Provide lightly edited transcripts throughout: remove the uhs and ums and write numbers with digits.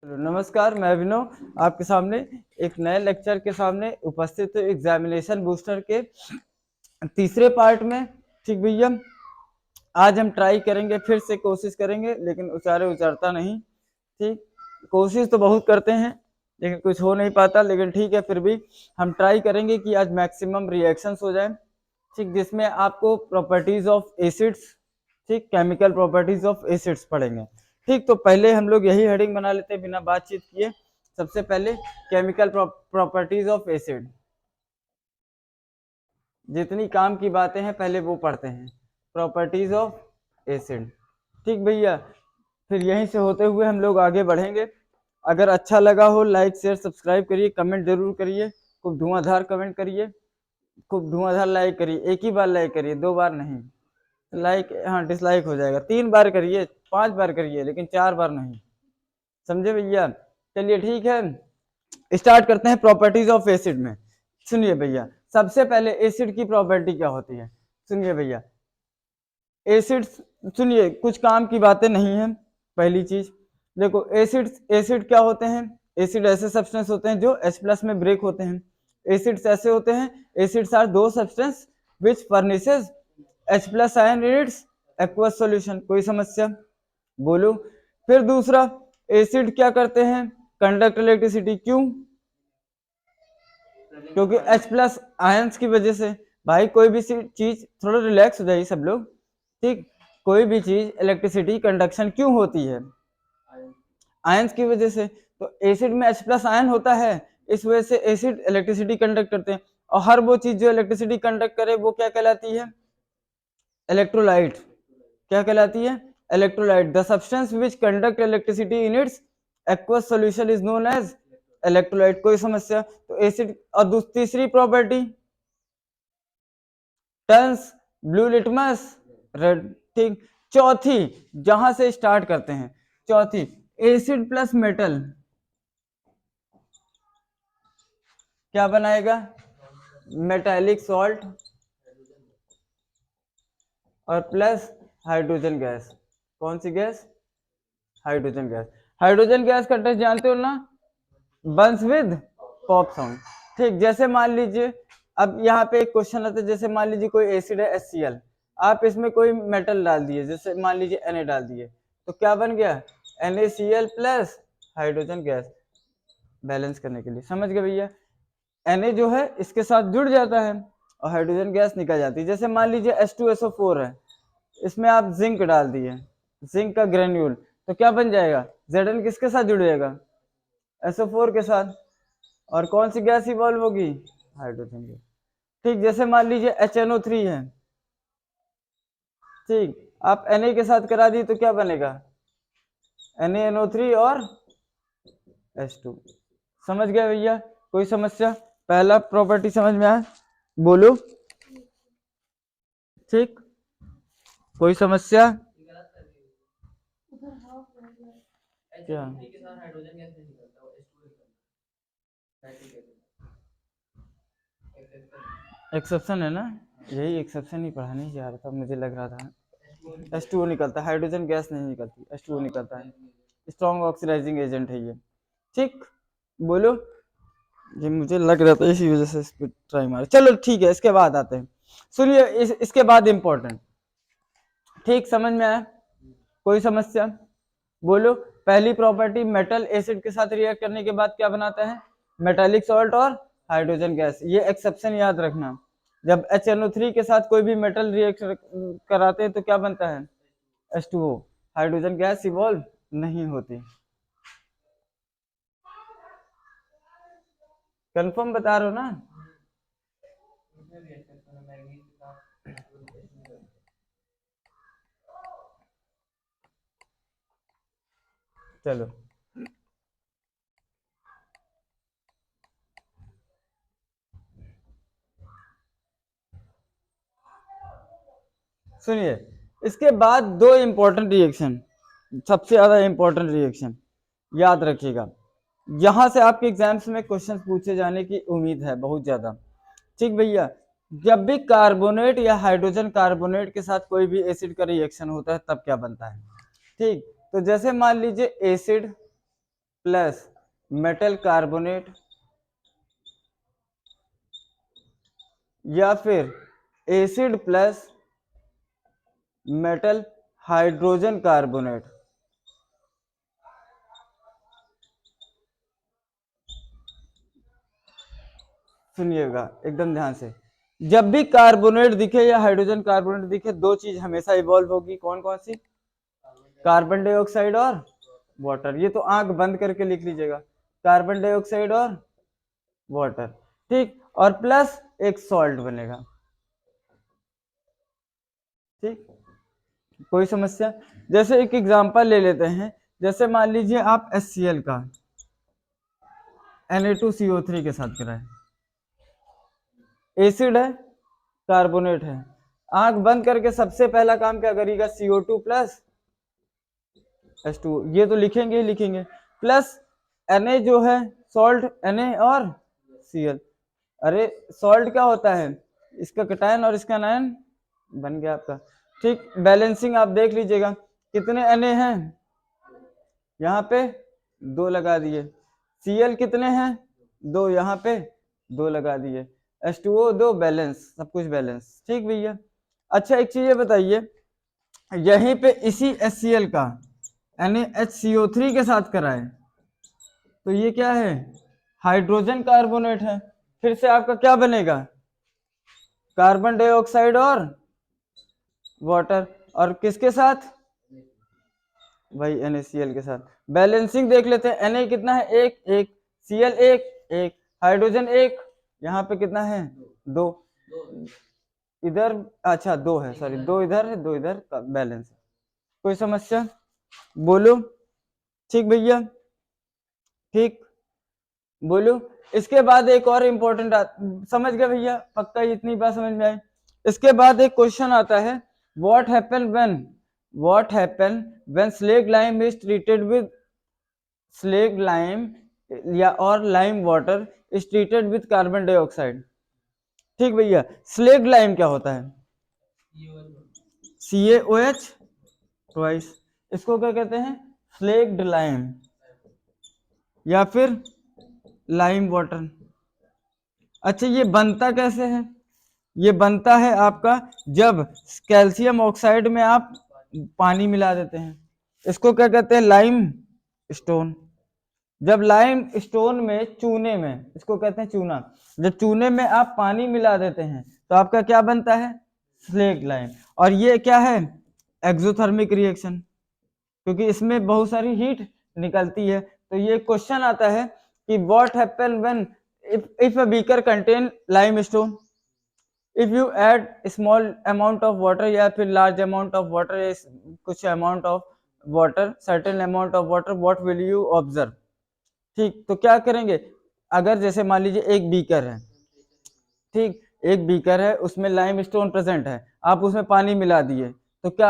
नमस्कार, मैं अभिनव आपके सामने एक नए लेक्चर के सामने उपस्थित हूँ एग्जामिनेशन बूस्टर के तीसरे पार्ट में। ठीक भैया, आज हम ट्राई करेंगे, फिर से कोशिश करेंगे, लेकिन उचारता नहीं। ठीक, कोशिश तो बहुत करते हैं लेकिन कुछ हो नहीं पाता, लेकिन ठीक है, फिर भी हम ट्राई करेंगे कि आज मैक्सिमम रिएक्शंस हो जाए। ठीक, जिसमें आपको प्रॉपर्टीज ऑफ एसिड्स, ठीक, केमिकल प्रॉपर्टीज ऑफ एसिड्स पढ़ेंगे। ठीक, तो पहले हम लोग यही हेडिंग बना लेते हैं बिना बातचीत किए। सबसे पहले केमिकल प्रॉपर्टीज ऑफ एसिड, जितनी काम की बातें हैं पहले वो पढ़ते हैं, प्रॉपर्टीज ऑफ एसिड। ठीक भैया, फिर यहीं से होते हुए हम लोग आगे बढ़ेंगे। अगर अच्छा लगा हो लाइक शेयर सब्सक्राइब करिए, कमेंट जरूर करिए, खूब धुआंधार कमेंट करिए, खूब धुआंधार लाइक करिए। एक ही बार लाइक करिए, 2 बार नहीं। लाइक, हाँ, डिसलाइक हो जाएगा। 3 बार करिए, 5 बार करिए, लेकिन 4 बार नहीं। समझे भैया? चलिए ठीक है, स्टार्ट करते हैं प्रॉपर्टीज ऑफ एसिड में। सुनिए भैया, सबसे पहले एसिड की प्रॉपर्टी क्या होती है? सुनिए भैया, एसिड, सुनिए, कुछ काम की बातें नहीं है। पहली चीज देखो, एसिड क्या होते हैं? एसिड ऐसे सब्सटेंस होते हैं जो H+ में ब्रेक होते हैं। एसिड्स ऐसे होते हैं, एसिड्स आर दो substance which furnishes H+ ion in its aqueous solution. कोई समस्या? बोलो। फिर दूसरा, एसिड क्या करते हैं? Conduct electricity. क्यों? क्योंकि H+ आयंस की वजह से। भाई कोई भी चीज, थोड़ा रिलैक्स हो जाइए सब लोग। ठीक, कोई भी चीज इलेक्ट्रिसिटी कंडक्शन क्यों होती है? आयंस की वजह से। तो एसिड में H+ आयन होता है, इस वजह से एसिड इलेक्ट्रिसिटी कंडक्ट करते हैं। और हर वो चीज जो इलेक्ट्रिसिटी कंडक्ट करे वो क्या कहलाती है? इलेक्ट्रोलाइट। क्या कहलाती है? Electrolyte. The substance which conduct electricity in its aqueous solution is known as electrolyte. कोई समस्या? तो एसिड। और तीसरी property, turns blue litmus red. ठीक, चौथी, जहां से स्टार्ट करते हैं, चौथी, एसिड प्लस मेटल क्या बनाएगा? मेटालिक सॉल्ट और प्लस हाइड्रोजन गैस। कौन सी गैस? Hydrogen gas. हाइड्रोजन गैस का टेस्ट जानते हो ना? Burns with pop sound. ठीक, जैसे मान लीजिए, अब यहाँ पे एक क्वेश्चन आता है, जैसे मान लीजिए कोई एसिड है HCl, आप इसमें कोई मेटल डाल दिए, जैसे मान लीजिए Na डाल दिए, तो क्या बन गया? NaCl plus hydrogen gas. Balance करने के लिए, समझ गए भैया? Na जो है इसके साथ जुड़ जाता है और हाइड्रोजन गैस निकल जाती है। जैसे मान लीजिए H2SO4 है, इसमें आप जिंक डाल दिए, जिंक का ग्रेन्यूल, तो क्या बन जाएगा? Zn किसके साथ जुड़ जाएगा? SO4 के साथ। और कौन सी गैस इवॉल्व होगी? Hydrogen gas. ठीक, जैसे मान लीजिए HNO3 है, ठीक, आप Na के साथ करा दी तो क्या बनेगा? NaNO3 और H2। समझ गए भैया? कोई समस्या? पहला प्रॉपर्टी समझ में आया? बोलो। ठीक, कोई समस्या? क्या एक्सेप्शन है ना? यही एक्सेप्शन ही पढ़ाने जा रहा था, मुझे लग रहा था। H2O निकलता है, हाइड्रोजन गैस नहीं निकलती, H2O निकलता है। स्ट्रॉन्ग ऑक्सीडाइजिंग एजेंट है ये। ठीक, बोलो। ये मुझे लग रहा था, इसी वजह से इस पे ट्राई मारे। चलो ठीक है, इसके बाद आते हैं। सुनिए, इसके बाद इंपॉर्टेंट। ठीक, समझ में आया? कोई समस्या? बोलो। पहली प्रॉपर्टी, मेटल एसिड के साथ रिएक्ट करने के बाद क्या बनाता है? मेटालिक सॉल्ट और हाइड्रोजन गैस। ये एक्सेप्शन याद रखना। जब HNO3 के साथ कोई भी मेटल रिएक्ट कराते हैं तो क्या बनता है? H2O। हाइड्रोजन गैस इवॉल्व नहीं होती। कंफर्म बता रहे हो ना? चलो, सुनिए, इसके बाद 2 इंपॉर्टेंट रिएक्शन, सबसे ज्यादा इंपॉर्टेंट रिएक्शन याद रखिएगा। यहां से आपके एग्जाम्स में क्वेश्चन पूछे जाने की उम्मीद है बहुत ज्यादा। ठीक भैया, जब भी कार्बोनेट या हाइड्रोजन कार्बोनेट के साथ कोई भी एसिड का रिएक्शन होता है तब क्या बनता है? ठीक, तो जैसे मान लीजिए एसिड प्लस मेटल कार्बोनेट या फिर acid plus metal hydrogen carbonate. सुनिएगा एकदम ध्यान से, जब भी कार्बोनेट दिखे या हाइड्रोजन कार्बोनेट दिखे, दो चीज हमेशा इवॉल्व होगी। कौन कौन सी? कार्बन डाइऑक्साइड और वाटर। ये तो आंख बंद करके लिख लीजिएगा, कार्बन डाइऑक्साइड और वाटर। ठीक, और प्लस एक सॉल्ट बनेगा। ठीक, कोई समस्या? जैसे एक एग्जांपल ले लेते हैं, जैसे मान लीजिए आप HCl का Na2CO3 के साथ कराएं, एसिड है, कार्बोनेट है, आंख बंद करके सबसे पहला काम क्या करेगा? CO2 प्लस H2O, ये तो लिखेंगे ही लिखेंगे, प्लस Na जो है सॉल्ट, Na और Cl। अरे सॉल्ट क्या होता है? इसका कटायन और इसका आयन बन गया आपका। ठीक, बैलेंसिंग आप देख लीजिएगा, कितने Na हैं? यहाँ पे 2 लगा दिए। Cl कितने हैं? 2, यहाँ पे 2 लगा दिए। H2O 2, बैलेंस, सब कुछ बैलेंस। ठीक भैया। अच्छा एक चीज ये बताइए, यहीं पे इसी HCl का NaHCO3 के साथ कराए तो ये क्या है? हाइड्रोजन कार्बोनेट है। फिर से आपका क्या बनेगा? कार्बन डाइऑक्साइड और वाटर। और किसके साथ? भाई NaCl के साथ। बैलेंसिंग देख लेते हैं, Na कितना है? 1 1, Cl 1 1, हाइड्रोजन 1, यहाँ पे कितना है? 2, इधर अच्छा 2 है, सॉरी 2 इधर है, 2 इधर का बैलेंस है। कोई समस्या? बोलो। ठीक भैया, ठीक, बोलो। इसके बाद एक और इम्पोर्टेंट समझ गए भैया? पक्का इतनी बात समझ में आई? इसके बाद एक क्वेश्चन आता है, what happen when slaked lime is treated with slaked lime या और lime water is treated with carbon dioxide. ठीक भैया, स्लेग लाइम क्या होता है? CaOH twice. इसको क्या कहते हैं? स्लेग्ड लाइम या फिर लाइम वाटर। अच्छा ये बनता कैसे है? ये बनता है आपका जब कैल्शियम ऑक्साइड में आप पानी मिला देते हैं, इसको क्या कहते हैं? Lime stone. जब लाइम स्टोन में, चूने में, इसको कहते हैं चूना, जब चूने में आप पानी मिला देते हैं तो आपका क्या बनता है? Slaked lime. और ये क्या है? एक्सोथर्मिक रिएक्शन, क्योंकि इसमें बहुत सारी हीट निकलती है। तो ये क्वेश्चन आता है कि what happen when if a beaker contain limestone, if you add small amount of water या फिर large amount of water, कुछ amount of water, certain amount of water, what will you observe? ठीक, तो क्या करेंगे? अगर जैसे मान लीजिए एक बीकर है, ठीक, एक बीकर है, उसमें लाइमस्टोन प्रेजेंट है, आप उसमें पानी मिला दिए, तो क्या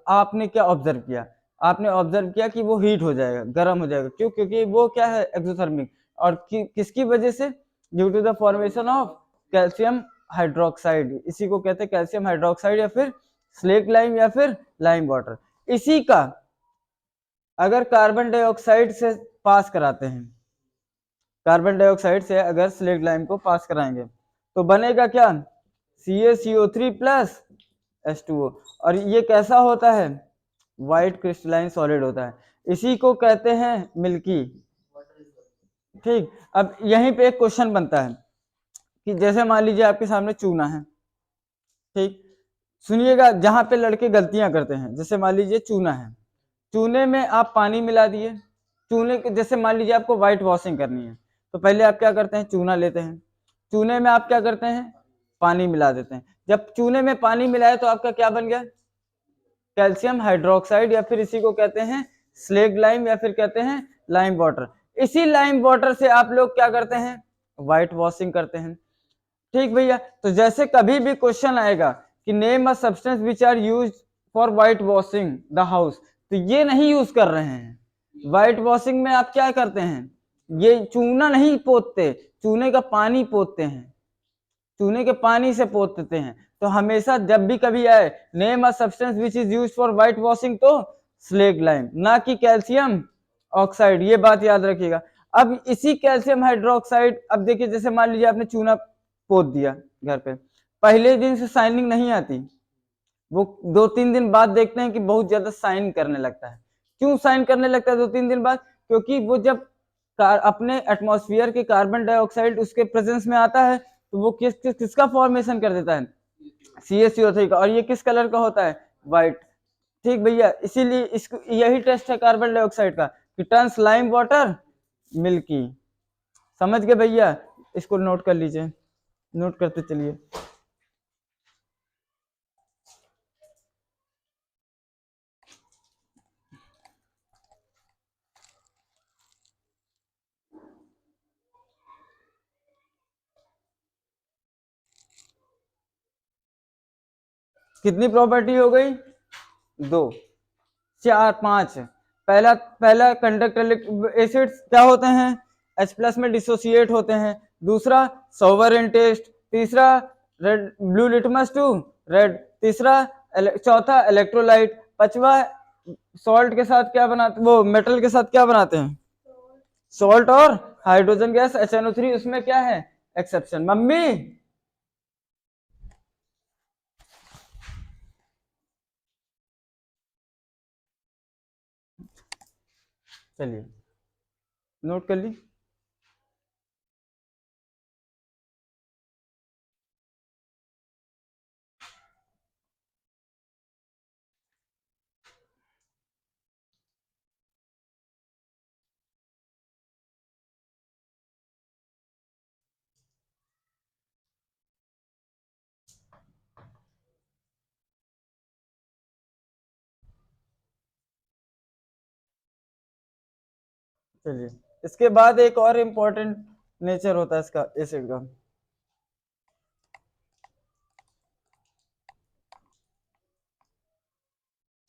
आपने क्या ऑब्जर्व किया? आपने ऑब्जर्व किया कि वो हीट हो जाएगा, गर्म हो जाएगा। क्यों? क्योंकि वो क्या है? एक्सोथर्मिक। और किसकी वजह से? Due to the formation of calcium hydroxide. इसी को कहते हैं कैल्शियम हाइड्रोक्साइड या फिर स्लेग लाइम या फिर लाइम वाटर। इसी का अगर कार्बन डाइऑक्साइड से पास कराते हैं, कार्बन डाइऑक्साइड से अगर स्लेग लाइम को पास कराएंगे तो बनेगा क्या? CaCO3 plus H2O। और ये कैसा होता है? व्हाइट क्रिस्टलाइन सॉलिड होता है, इसी को कहते हैं मिल्की। ठीक, अब यहीं पे एक क्वेश्चन बनता है कि जैसे मान लीजिए आपके सामने चूना है, ठीक, सुनिएगा, जहां पे लड़के गलतियां करते हैं, जैसे मान लीजिए चूना है, चूने में आप पानी मिला दिए, चूने के जैसे मान लीजिए आपको व्हाइट वॉशिंग करनी है, तो पहले आप क्या करते हैं? चूना लेते हैं, चूने में आप क्या करते हैं? पानी मिला देते हैं। जब चूने में पानी मिलाए तो आपका क्या बन गया? कैल्शियम हाइड्रोक्साइड या फिर इसी को कहते हैं स्लेग लाइम या फिर कहते हैं लाइम वाटर। इसी लाइम वाटर से आप लोग क्या करते हैं? व्हाइट वॉशिंग करते हैं। ठीक भैया, तो जैसे कभी भी क्वेश्चन आएगा कि name a substance which are used for white washing the house, तो ये नहीं यूज कर रहे हैं। व्हाइट वॉशिंग में आप क्या करते हैं? ये चूना नहीं पोतते, चूने का पानी पोतते हैं, चूने के पानी से पोत देते हैं। तो हमेशा जब भी कभी आए name a substance which is used for white washing, तो स्लेग लाइम, ना कि कैल्शियम ऑक्साइड, ये बात याद रखिएगा। अब इसी कैल्शियम हाइड्रोक्साइड, अब देखिए जैसे मान लीजिए आपने चूना पोत दिया घर पे, पहले दिन से शाइनिंग नहीं आती, वो 2-3 दिन बाद देखते हैं कि बहुत ज्यादा शाइन करने लगता है। क्यों शाइन करने लगता है 2-3 दिन बाद? क्योंकि वो जब अपने एटमॉस्फेयर के कार्बन डाइऑक्साइड उसके प्रेजेंस में आता है तो वो किसका फॉर्मेशन कर देता है? CaCO3 का। और ये किस कलर का होता है? व्हाइट। ठीक भैया, इसीलिए इसको यही टेस्ट है कार्बन डाइऑक्साइड का कि टर्न्स लाइम वाटर मिल्की। समझ गए भैया? इसको नोट कर लीजिए, नोट करते चलिए। कितनी प्रॉपर्टी हो गई? 2, 4, 5। पहला पहला कंडक्टर एसिड्स क्या होते हैं? H+ में डिसोसिएट होते हैं। दूसरा सोवर इन टेस्ट। तीसरा red blue litmus to red. तीसरा चौथा इलेक्ट्रोलाइट। पांचवा सॉल्ट के साथ क्या बनाते, वो मेटल के साथ क्या बनाते हैं? सॉल्ट और हाइड्रोजन गैस HNO3। उसमें क्या है? एक्सेप्शन। मम्मी चलिए नोट कर ली। चलिए, इसके बाद एक और इम्पोर्टेंट नेचर होता है इसका एसिड का।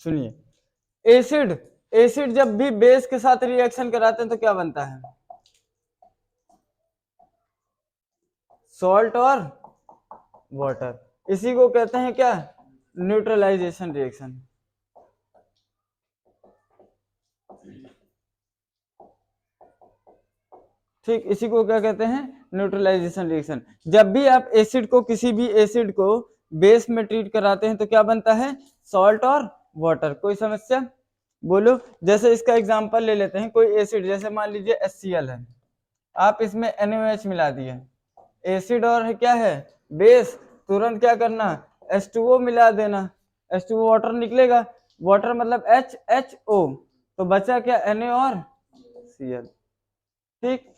सुनिए, एसिड एसिड जब भी बेस के साथ रिएक्शन कराते हैं तो क्या बनता है? सॉल्ट और वाटर। इसी को कहते हैं क्या? Neutralisation reaction. ठीक, इसी को क्या कहते हैं? Neutralisation reaction. जब भी आप एसिड को, किसी भी एसिड को बेस में ट्रीट कराते हैं तो क्या बनता है? सॉल्ट और वाटर। कोई समस्या? बोलो। जैसे इसका एग्जांपल ले लेते हैं, कोई एसिड जैसे मान लीजिए HCl है, आप इसमें NaOH मिला दिए, एसिड और क्या है? बेस। तुरंत क्या करना? H2O मिला देना। H2O वाटर निकलेगा, वाटर मतलब HHO, तो बचा क्या? Na और Cl। ठीक,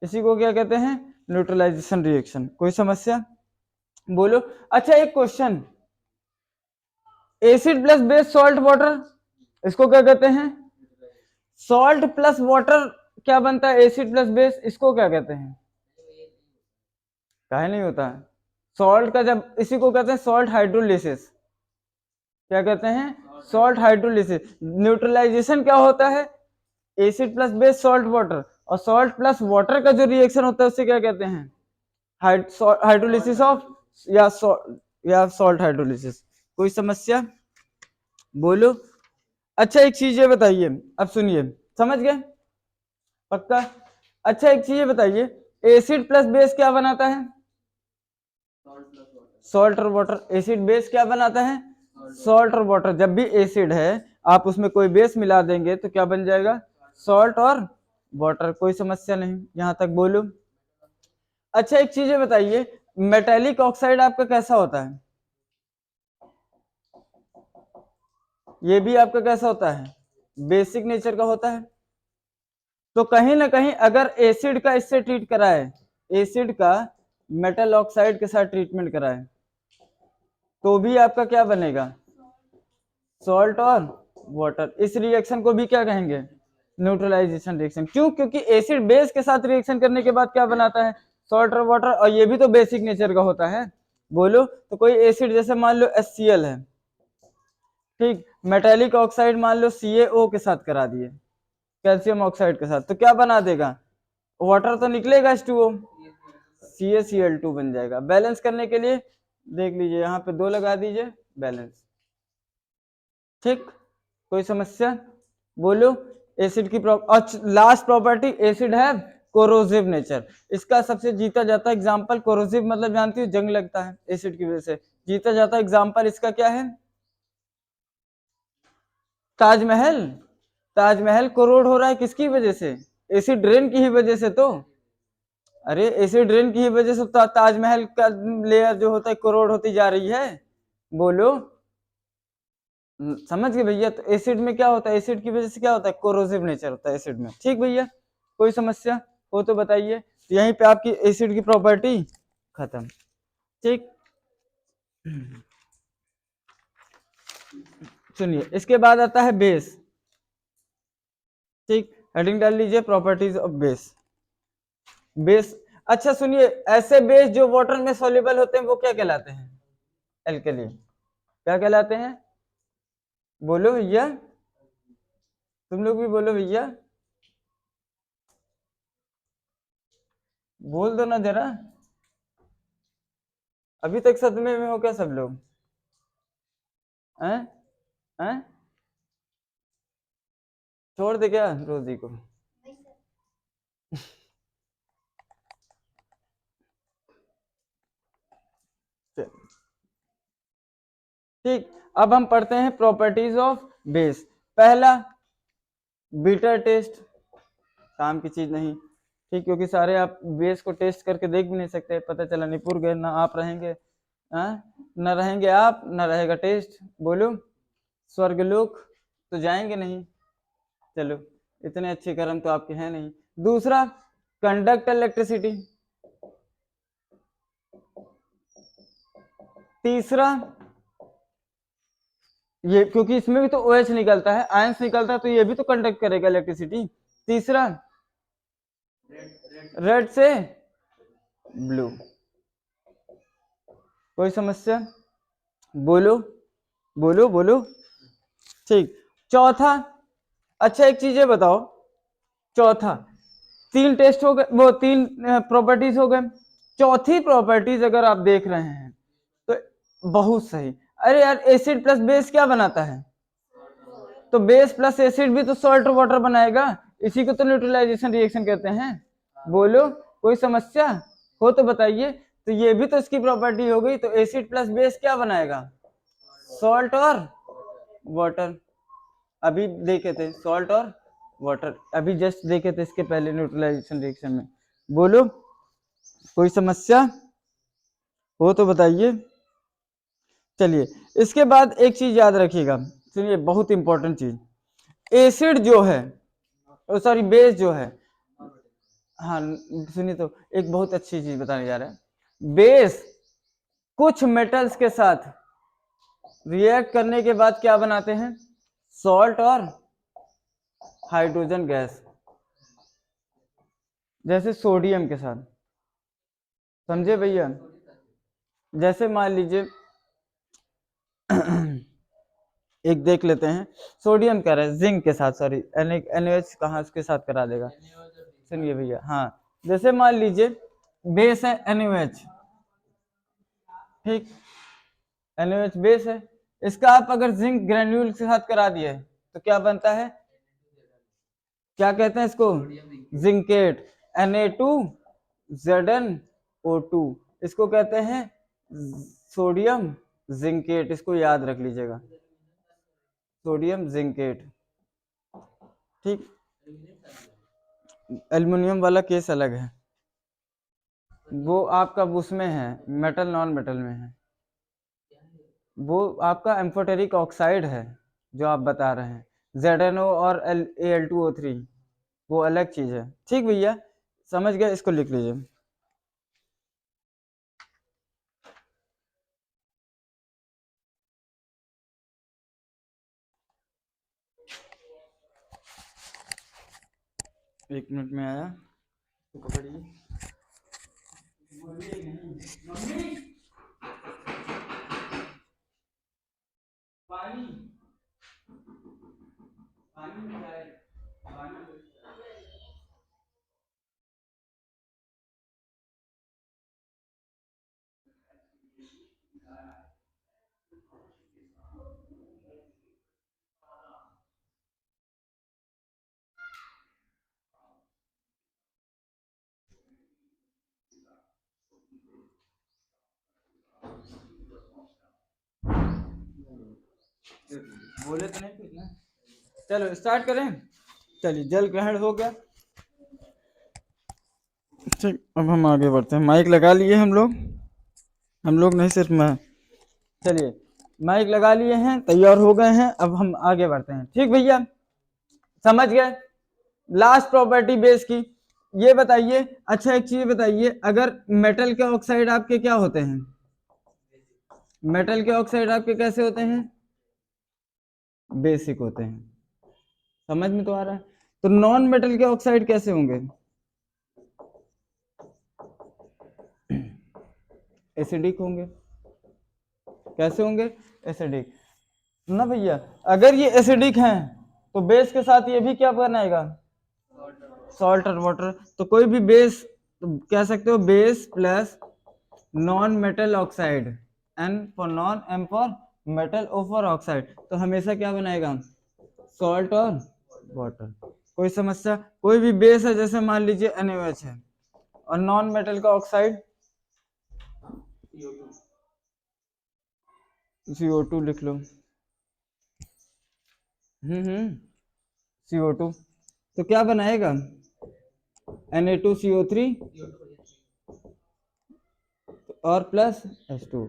इसी को क्या कहते हैं? Neutralisation reaction. कोई समस्या? बोलो। अच्छा एक question, acid plus base salt water, इसको क्या कहते हैं? सॉल्ट प्लस वाटर क्या बनता है? एसिड प्लस बेस, इसको क्या कहते हैं? काहे नहीं होता है? सॉल्ट का जब, इसी को कहते हैं सॉल्ट हाइड्रोलिसिस। क्या कहते हैं? Salt hydrolysis. न्यूट्रलाइजेशन क्या होता है? Acid plus base salt water, और सॉल्ट प्लस वाटर का जो रिएक्शन होता है उसे क्या कहते हैं? हाइड्रोलिसिस ऑफ, या सॉल्ट हाइड्रोलिसिस। कोई समस्या? बोलो। अच्छा एक चीज ये बताइए, अब सुनिए, समझ गए? पक्का? अच्छा एक चीज ये बताइए, एसिड प्लस बेस क्या बनाता है? सॉल्ट और वाटर। एसिड बेस क्या बनाता है? सॉल्ट और वाटर। जब भी एसिड है आप उसमें कोई बेस मिला देंगे तो क्या बन जाएगा? सॉल्ट और वाटर। कोई समस्या नहीं यहां तक? बोलो। अच्छा एक चीज बताइए, मेटेलिक ऑक्साइड आपका कैसा होता है? ये भी आपका कैसा होता है? बेसिक नेचर का होता है। तो कहीं ना कहीं अगर एसिड का इससे ट्रीट कराए, एसिड का मेटल ऑक्साइड के साथ ट्रीटमेंट कराए, तो भी आपका क्या बनेगा? सॉल्ट और वाटर। इस रिएक्शन को भी क्या कहेंगे? Neutralisation reaction. क्यों? क्योंकि एसिड बेस के साथ रिएक्शन करने के बाद क्या बनाता है? सॉल्ट और वाटर, और ये भी तो बेसिक नेचर का होता है। बोलो। तो कोई एसिड जैसे मान लो HCl है, ठीक, मेटेलिक ऑक्साइड मान लो CaO के साथ करा दिए, कैल्शियम ऑक्साइड के साथ, तो क्या बना देगा? वाटर तो निकलेगा H2O, CaCl2 बन जाएगा। बैलेंस करने के लिए देख लीजिए, यहाँ पे 2 लगा दीजिए, बैलेंस। ठीक, कोई समस्या? बोलो। एसिड की लास्ट प्रॉपर्टी, एसिड है कोरोसिव नेचर। इसका सबसे जीता जाता एग्जांपल, कोरोसिव मतलब जानती हो, जंग लगता है एसिड की वजह से, जीता जाता एग्जांपल इसका क्या है? ताजमहल। ताजमहल कोरोड हो रहा है किसकी वजह से? एसिड रेन की ही वजह से तो। अरे एसिड रेन की ही वजह से ताजमहल का लेयर जो होता है कोरोड होती जा रही है। बोलो, समझ गए भैया? तो एसिड में क्या होता है, एसिड की वजह से क्या होता है, कोरोसिव नेचर होता है एसिड में। ठीक भैया, कोई समस्या हो तो बताइए। तो यहीं पे आपकी एसिड की प्रॉपर्टी खत्म। ठीक, सुनिए, इसके बाद आता है बेस। ठीक, हेडिंग डाल लीजिए, प्रॉपर्टीज ऑफ बेस। बेस, अच्छा सुनिए, ऐसे बेस जो वाटर में सॉल्युबल होते हैं वो क्या कहलाते हैं? एल्कली। क्या कहलाते हैं? बोलो भैया, तुम लोग भी बोलो भैया, बोल दो ना जरा। अभी तक सदमे में हो क्या सब लोग? हैं? हैं? छोड़ दे क्या रोजी को? ठीक, अब हम पढ़ते हैं प्रॉपर्टीज ऑफ बेस। पहला, बीटर टेस्ट, काम की चीज नहीं। ठीक, क्योंकि सारे आप बेस को टेस्ट करके देख भी नहीं सकते, पता चला निपुर गए ना आप रहेंगे, न रहेंगे आप, न रहेगा टेस्ट। बोलो, स्वर्गलोक तो जाएंगे नहीं। चलो, इतने अच्छे कर्म तो आपके हैं नहीं। दूसरा, कंडक्ट इलेक्ट्रिसिटी। तीसरा, ये क्योंकि इसमें भी तो OH निकलता है, आयंस निकलता है, तो ये भी तो कंडक्ट करेगा इलेक्ट्रिसिटी। तीसरा, रेड से ब्लू। कोई समस्या? बोलो बोलो बोलो। ठीक, चौथा, अच्छा एक चीज ये बताओ, चौथा, तीन टेस्ट हो गए, वो तीन प्रॉपर्टीज हो गए। चौथी प्रॉपर्टीज अगर आप देख रहे हैं तो बहुत सही। अरे यार, एसिड प्लस बेस क्या बनाता है? तो बेस प्लस एसिड भी तो सॉल्ट वाटर बनाएगा, इसी को तो न्यूट्रलाइजेशन रिएक्शन कहते हैं। बोलो, कोई समस्या हो तो बताइए। तो ये भी तो इसकी प्रॉपर्टी हो गई। तो एसिड प्लस बेस क्या बनाएगा? सॉल्ट और वाटर। अभी देखे थे सॉल्ट और वाटर, अभी जस्ट देखे थे इसके पहले न्यूट्रलाइजेशन रिएक्शन में। बोलो, कोई समस्या हो तो बताइए। चलिए, इसके बाद एक चीज याद रखिएगा, सुनिए, बहुत इंपॉर्टेंट चीज। एसिड जो है, सॉरी बेस जो है, हाँ सुनिए, तो एक बहुत अच्छी चीज बताने जा रहे हैं। बेस कुछ मेटल्स के साथ रिएक्ट करने के बाद क्या बनाते हैं? सॉल्ट और हाइड्रोजन गैस। जैसे सोडियम के साथ, समझे भैया? जैसे मान लीजिए एक देख लेते हैं, सोडियम कह रहे हैं जिंक के साथ, सॉरी NaOH कहाँ उसके साथ करा देगा। सुनिए भैया, हाँ, जैसे मान लीजिए बेस है NaOH। ठीक, NaOH बेस है, इसका आप अगर जिंक ग्रेन्यूल के साथ करा दिए तो क्या बनता है? क्या कहते हैं इसको? जिंकेट। Na2Zn O2, इसको कहते हैं सोडियम जिंकेट। इसको याद रख लीजिएगा, सोडियम जिंकेट। ठीक, एल्युमिनियम वाला केस अलग है, वो आपका उसमें है, मेटल नॉन मेटल में है। वो आपका एम्फोटेरिक ऑक्साइड है जो आप बता रहे हैं, ZnO और Al2O3, वो अलग चीज है। ठीक भैया, समझ गए? इसको लिख लीजिए। एक मिनट में आया, तो पकड़िए। पानी, पानी में जाए, पानी। बोले तो नहीं कुछ ना। चलो स्टार्ट करें। चलिए जल ग्रहण हो गया। ठीक, अब हम आगे बढ़ते हैं। माइक लगा लिए हम लोग नहीं सिर्फ मैं। चलिए माइक लगा लिए हैं, तैयार हो गए हैं, अब हम आगे बढ़ते हैं। ठीक भैया, समझ गए लास्ट प्रॉपर्टी बेस की। ये बताइए, अच्छा एक चीज बताइए, अगर मेटल के ऑक्साइड आपके क्या होते हैं? मेटल के ऑक्साइड आपके कैसे होते हैं? बेसिक होते हैं। समझ में तो आ रहा है। तो नॉन मेटल के ऑक्साइड कैसे होंगे? एसिडिक होंगे। कैसे होंगे? एसिडिक ना भैया। अगर ये एसिडिक हैं तो बेस के साथ ये भी क्या बनाएगा? सॉल्ट और वाटर। तो कोई भी बेस तो कह सकते हो base plus non metal oxide, N for non, M for metal, O for oxide, तो हमेशा क्या बनाएगा? सॉल्ट और वाटर। कोई समस्या? कोई भी बेस है जैसे मान लीजिए NaOH है और नॉन मेटल का ऑक्साइड CO2 लिख लो। CO2 तो क्या बनाएगा? Na2CO3 और प्लस H2।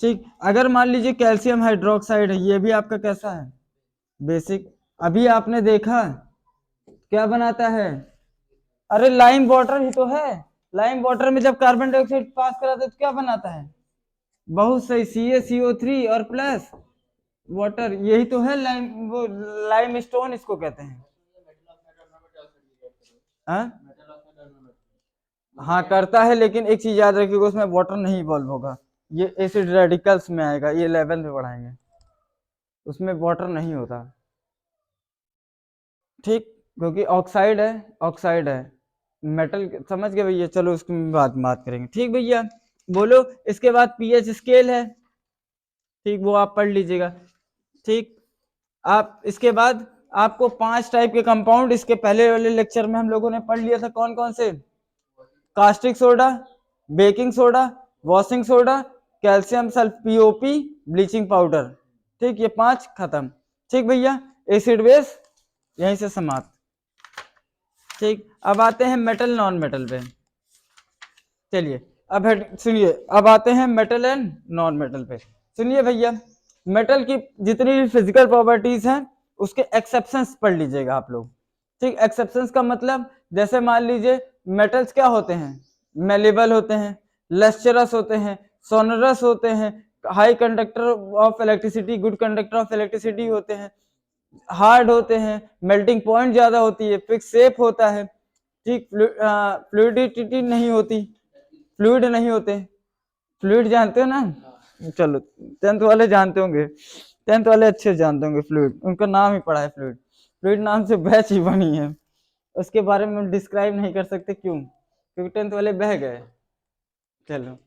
ठीक, अगर मान लीजिए कैल्शियम हाइड्रोक्साइड है, ये भी आपका कैसा है? बेसिक। अभी आपने देखा क्या बनाता है? अरे लाइम वाटर ही तो है। लाइम वाटर में जब कार्बन डाइऑक्साइड पास कराते तो क्या बनाता है? बहुत सही, CaCO3 और प्लस वाटर, यही तो है लाइम, वो लाइम स्टोन इसको कहते हैं। हाँ हाँ करता है, लेकिन एक चीज याद रखिएगा, उसमें वाटर नहीं इवॉल्व होगा। ये एसिड रेडिकल्स में आएगा, ये 11 में पढ़ाएंगे, उसमें वाटर नहीं होता। ठीक, क्योंकि ऑक्साइड है, ऑक्साइड है मेटल। समझ गए भैया? चलो उसकी बात करेंगे। ठीक भैया, बोलो। इसके बाद पीएच स्केल है, ठीक, वो आप पढ़ लीजिएगा। ठीक, आप इसके बाद आपको 5 टाइप के कंपाउंड इसके पहले वाले लेक्चर में हम लोगों ने पढ़ लिया था। कौन कौन से? Caustic soda, baking soda, washing soda, calcium sulph, POP, bleaching powder. ठीक, ये 5 खत्म। ठीक भैया, एसिड बेस यहीं से समाप्त। ठीक, अब आते हैं मेटल नॉन मेटल पे। चलिए अब सुनिए, अब आते हैं मेटल एंड नॉन मेटल पे। सुनिए भैया, मेटल की जितनी भी फिजिकल प्रॉपर्टीज हैं उसके एक्सेप्शंस पढ़ लीजिएगा आप लोग। ठीक, एक्सेप्शंस का मतलब जैसे मान लीजिए मेटल्स क्या होते हैं? मेलेबल होते हैं, लस्चरस होते हैं, सोनरस होते हैं, high conductor of electricity, good conductor of electricity होते हैं, हार्ड होते हैं, मेल्टिंग पॉइंट ज्यादा होती है, फिक्स शेप होता है। ठीक, फ्लूइडिटी नहीं होती, फ्लूइड नहीं होते। फ्लूइड जानते हो ना? चलो 10th वाले जानते होंगे, 10th वाले अच्छे जानते होंगे फ्लूइड, उनका नाम ही पड़ा है फ्लूइड। फ्लूइड नाम से बैच ही बनी है, उसके बारे में डिस्क्राइब नहीं कर सकते। क्यों? क्योंकि 10th वाले बह गए। चलो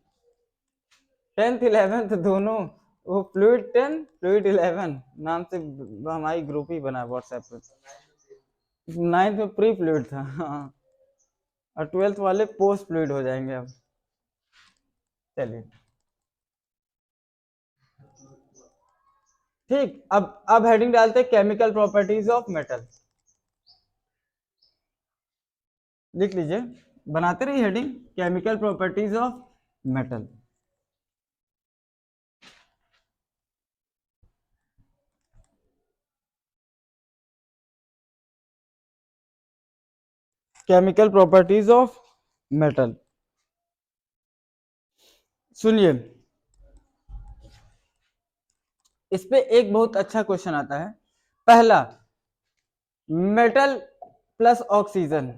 10th 11th दोनों, वो फ्लूइड 10 फ्लूइड 11 नाम से हमारी ग्रुप ही बना व्हाट्सएप पे। 9th में प्री फ्लूइड था, हाँ, और 12th वाले पोस्ट फ्लूइड हो जाएंगे अब। चलिए ठीक, अब हेडिंग डालते हैं केमिकल प्रॉपर्टीज ऑफ मेटल। लिख लीजिए, बनाते रहिए heading, chemical properties of metal. Chemical properties of metal. सुनिए, इस पे एक बहुत अच्छा क्वेश्चन आता है। पहला, मेटल प्लस ऑक्सीजन,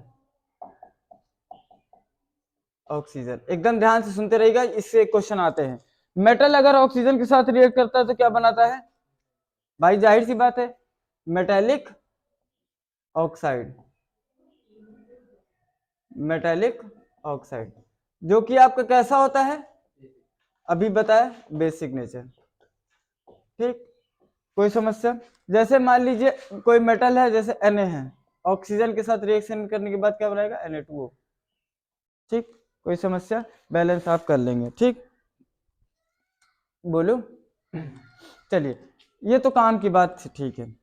ऑक्सीजन, एकदम ध्यान से सुनते रहिएगा, इससे क्वेश्चन आते हैं। मेटल अगर ऑक्सीजन के साथ रिएक्ट करता है तो क्या बनाता है? भाई जाहिर सी बात है, मेटेलिक ऑक्साइड, मेटेलिक ऑक्साइड, जो कि आपका कैसा होता है? अभी बताया, बेस सिग्नेचर। ठीक, कोई समस्या? जैसे मान लीजिए कोई मेटल है जैसे Na है, ऑक्सीजन के साथ रिएक्शन करने के बाद क्या बनाएगा? Na2O। ठीक, कोई समस्या? बैलेंस आप कर लेंगे। ठीक, बोलो। चलिए, ये तो काम की बात थी, ठीक है।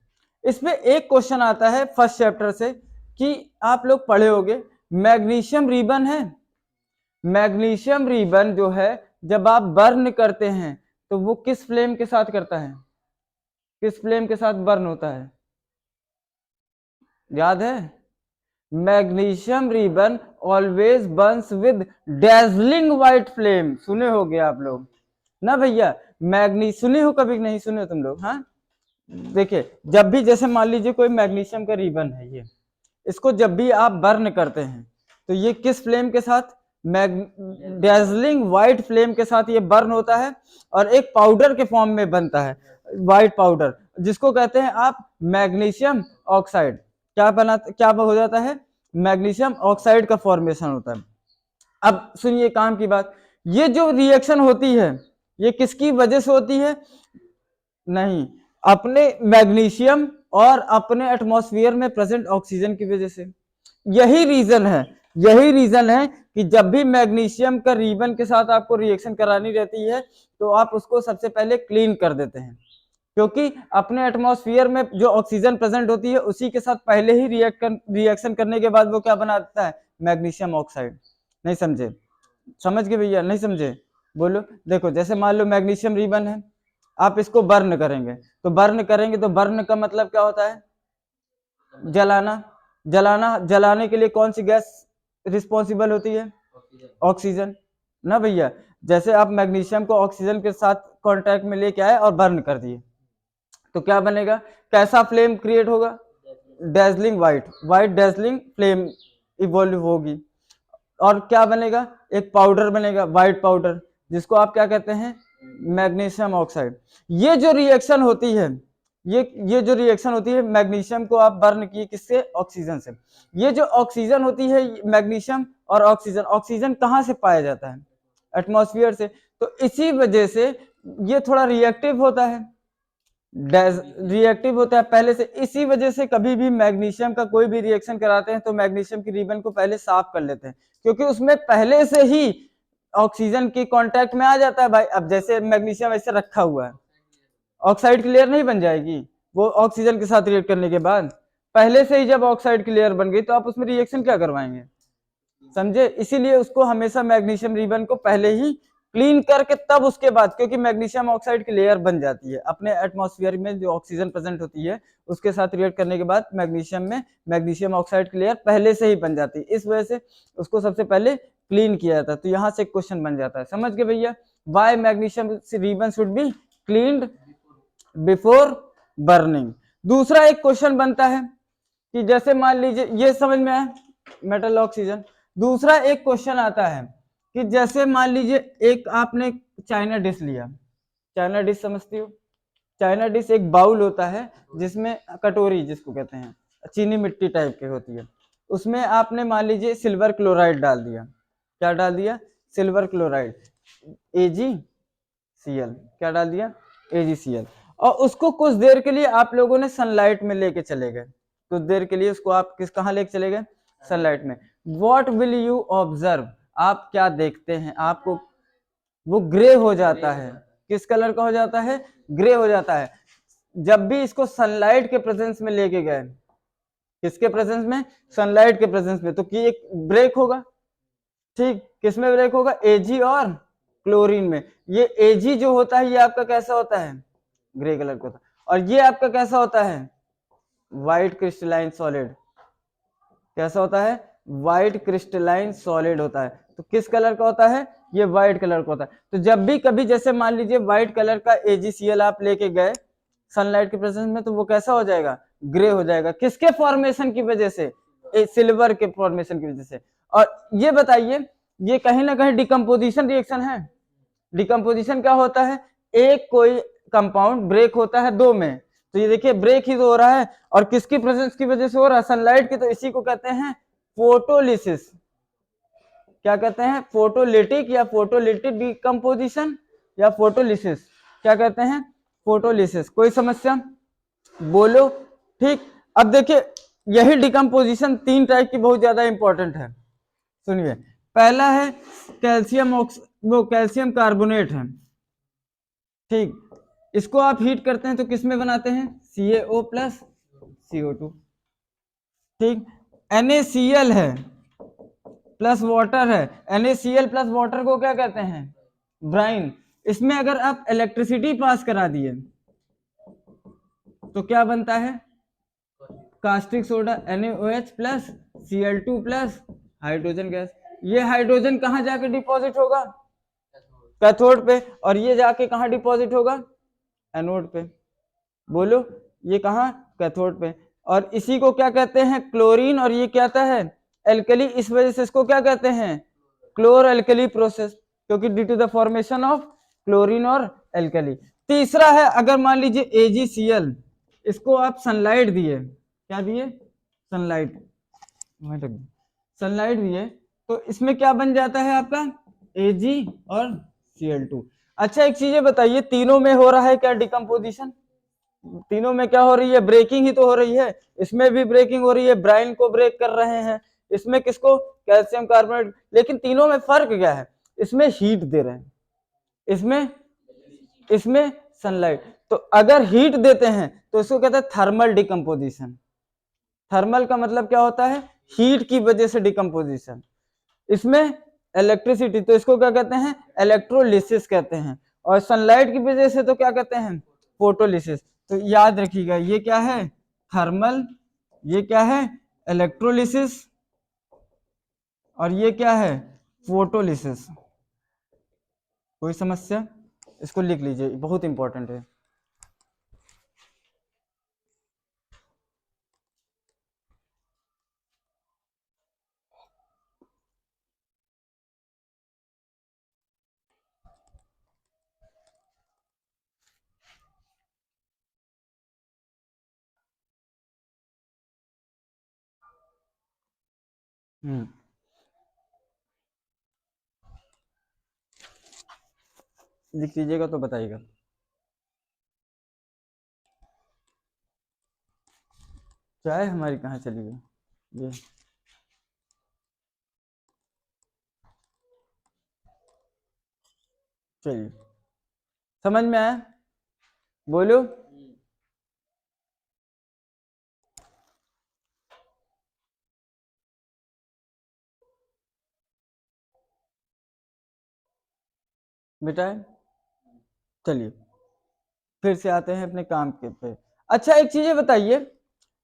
इसमें एक क्वेश्चन आता है फर्स्ट चैप्टर से कि आप लोग पढ़े होंगे मैग्नीशियम रिबन है। मैग्नीशियम रिबन जो है जब आप बर्न करते हैं तो वो किस फ्लेम के साथ करता है, किस फ्लेम के साथ बर्न होता है, याद है? Magnesium ribbon always Burns with dazzling white flame. सुने होगे आप लोग ना भैया, सुने हो कभी? नहीं सुने हो तुम लोग? हाँ, देखिए जब भी जैसे मान लीजिए कोई मैग्नीशियम का रिबन है, ये इसको जब भी आप बर्न करते हैं तो ये किस फ्लेम के साथ, डेजलिंग व्हाइट फ्लेम के साथ ये बर्न होता है और एक पाउडर के फॉर्म में बनता है, व्हाइट पाउडर, जिसको कहते हैं आप मैग्नीशियम ऑक्साइड। क्या हो जाता है? मैग्नीशियम ऑक्साइड का फॉर्मेशन होता है। अब सुनिए काम की बात, ये जो रिएक्शन होती है ये किसकी वजह से होती है? नहीं, अपने मैग्नीशियम और अपने एटमॉस्फेयर में प्रेजेंट ऑक्सीजन की वजह से। यही रीजन है कि जब भी मैग्नीशियम का रिबन के साथ आपको रिएक्शन करानी रहती है तो आप उसको सबसे पहले क्लीन कर देते हैं, क्योंकि अपने एटमॉस्फेयर में जो ऑक्सीजन प्रेजेंट होती है उसी के साथ पहले ही रिएक्शन करने के बाद वो क्या बनाता है? Magnesium oxide. नहीं समझे? समझ गए भैया? नहीं समझे? बोलो। देखो जैसे मान लो मैग्नीशियम रिबन है, आप इसको बर्न करेंगे तो बर्न का मतलब क्या होता है? जलाने के लिए कौन सी गैस रिस्पॉन्सिबल होती है? ऑक्सीजन ना भैया। जैसे आप मैग्नीशियम को ऑक्सीजन के साथ कांटेक्ट में लेके आए और बर्न कर दिए तो क्या बनेगा? कैसा फ्लेम क्रिएट होगा? Dazzling white dazzling flame evolve होगी। और क्या बनेगा? एक पाउडर बनेगा, व्हाइट पाउडर, जिसको आप क्या कहते हैं? Magnesium oxide. ये जो रिएक्शन होती है, ये जो रिएक्शन होती है, मैग्नीशियम को आप बर्न किए किससे? ऑक्सीजन से। ये जो ऑक्सीजन होती है, मैग्नीशियम और ऑक्सीजन कहाँ से पाया जाता है? एटमॉस्फेयर से। तो इसी वजह से ये थोड़ा रिएक्टिव होता है, पहले से। इसी वजह से कभी भी मैग्नीशियम का कोई भी रिएक्शन कराते हैं तो मैग्नीशियम की रिबन को पहले साफ कर लेते हैं, क्योंकि उसमें पहले से ही ऑक्सीजन की कांटेक्ट में आ जाता है भाई। अब जैसे मैग्नीशियम ऐसे रखा हुआ है, ऑक्साइड की लेयर नहीं बन जाएगी वो ऑक्सीजन के साथ रिएक्ट करने के बाद? पहले से ही जब ऑक्साइड की लेयर बन गई तो आप उसमें रिएक्शन क्या करवाएंगे? समझे? इसीलिए उसको हमेशा मैग्नीशियम रिबन को पहले ही क्लीन करके तब उसके बाद, क्योंकि मैग्नीशियम ऑक्साइड की लेयर बन जाती है अपने एटमॉस्फेयर में, जो ऑक्सीजन प्रेजेंट होती है उसके साथ रिएक्ट करने के बाद मैग्नीशियम ऑक्साइड की लेयर पहले से ही बन जाती है। इस वजह से उसको सबसे पहले क्लीन किया जाता है। तो यहाँ से क्वेश्चन बन जाता है, समझ गए भैया? Why magnesium ribbon should be cleaned before burning. दूसरा एक क्वेश्चन बनता है कि जैसे मान लीजिए, ये समझ में आया मेटल ऑक्सीजन। दूसरा एक क्वेश्चन आता है कि जैसे मान लीजिए एक आपने चाइना डिश लिया, चाइना डिश समझती हो? चाइना डिश एक बाउल होता है जिसमें, कटोरी जिसको कहते हैं, चीनी मिट्टी टाइप की होती है, उसमें आपने मान लीजिए सिल्वर क्लोराइड डाल दिया। क्या डाल दिया? Silver chloride, AgCl। क्या डाल दिया? AgCl। और उसको कुछ देर के लिए आप लोगों ने सनलाइट में लेके चले गए, कुछ देर के लिए उसको आप कहाँ लेके चले गए? सनलाइट में। What will you observe? आप क्या देखते हैं? आपको वो ग्रे हो जाता है। किस कलर का हो जाता है? ग्रे हो जाता है। जब भी इसको सनलाइट के प्रेजेंस में लेके गए, किसके प्रेजेंस में? सनलाइट के प्रेजेंस में, तो कि एक ब्रेक होगा। ठीक, किसमें ब्रेक होगा? Ag और क्लोरीन में। ये Ag जो होता है ये आपका कैसा होता है? ग्रे कलर का होता है। और ये आपका कैसा होता है? White crystalline solid. कैसा होता है? व्हाइट क्रिस्टलाइन सॉलिड होता है। तो किस कलर का होता है? ये व्हाइट कलर का होता है। तो जब भी कभी जैसे मान लीजिए व्हाइट कलर का AgCl आप लेके गए सनलाइट के प्रेजेंस में, तो वो कैसा हो जाएगा? ग्रे हो जाएगा। किसके फॉर्मेशन की वजह से? सिल्वर के फॉर्मेशन की वजह से। और ये बताइए, ये कहीं ना कहीं डिकम्पोजिशन रिएक्शन है। डिकम्पोजिशन क्या होता है? एक कोई कंपाउंड ब्रेक होता है दो में, तो ये देखिए ब्रेक ही तो हो रहा है, और किसकी प्रेजेंस की वजह से हो रहा है? सनलाइट की। तो इसी को कहते हैं फोटोलिसिस। क्या कहते हैं? फोटोलिटिक या फोटोलिटिक डिकम्पोजिशन या फोटोलिसिस। क्या कहते हैं? फोटोलिसिस। कोई समस्या? बोलो। ठीक, अब देखिए यही डिकम्पोजिशन तीन टाइप की बहुत ज्यादा इंपॉर्टेंट है। सुनिए, पहला है कैल्शियम कार्बोनेट है। ठीक, इसको आप हीट करते हैं तो किस में बनाते हैं, CaO प्लस CO2। ठीक, NaCl है प्लस वाटर है, NaCl प्लस वाटर को क्या कहते हैं, ब्राइन। इसमें अगर आप इलेक्ट्रिसिटी पास करा दिए तो क्या बनता है, caustic soda NaOH plus Cl2 plus hydrogen gas. ये हाइड्रोजन कहाँ जाके डिपॉजिट होगा, कैथोड पे, और ये जाके कहाँ डिपॉजिट होगा, एनोड पे। बोलो, ये कहाँ, कैथोड पे। और इसी को क्या कहते हैं, क्लोरीन, और ये क्या है, एल्कली। इस वजह से इसको क्या कहते हैं, क्लोर एल्कली प्रोसेस, क्योंकि due to the formation of chlorine और एल्कली। तीसरा है, अगर मान लीजिए AgCl, इसको आप सनलाइट दिए, क्या दिए, सनलाइट, सनलाइट दिए, तो इसमें क्या बन जाता है आपका, Ag और Cl2। अच्छा एक चीज बताइए, तीनों में हो रहा है क्या डिकम्पोजिशन, तीनों में क्या हो रही है, ब्रेकिंग ही तो हो रही है। इसमें भी ब्रेकिंग हो रही है, ब्राइन को ब्रेक कर रहे हैं, इसमें किसको, कैल्शियम कार्बोनेट। लेकिन तीनों में फर्क क्या है, इसमें हीट दे रहे हैं, इसमें इसमें सनलाइट। तो अगर हीट देते हैं तो इसको कहते हैं थर्मल डिकम्पोजिशन। थर्मल का मतलब क्या होता है, हीट की वजह से डिकम्पोजिशन। इसमें इलेक्ट्रिसिटी, तो इसको क्या कहते हैं, इलेक्ट्रोलिसिस कहते हैं। और सनलाइट की वजह से तो क्या कहते हैं, फोटोलिसिस। तो याद रखिएगा, ये क्या है, थर्मल, ये क्या है, इलेक्ट्रोलिसिस, और ये क्या है, फोटोलिसिस। कोई समस्या, इसको लिख लीजिए, बहुत इंपॉर्टेंट है। लिख लीजिएगा तो बताइएगा। चाय हमारी कहाँ चली गई, ये चलिए, समझ में आया, बोलो। बेटा, चलिए फिर से आते हैं अपने काम के पे। अच्छा एक चीज बताइए,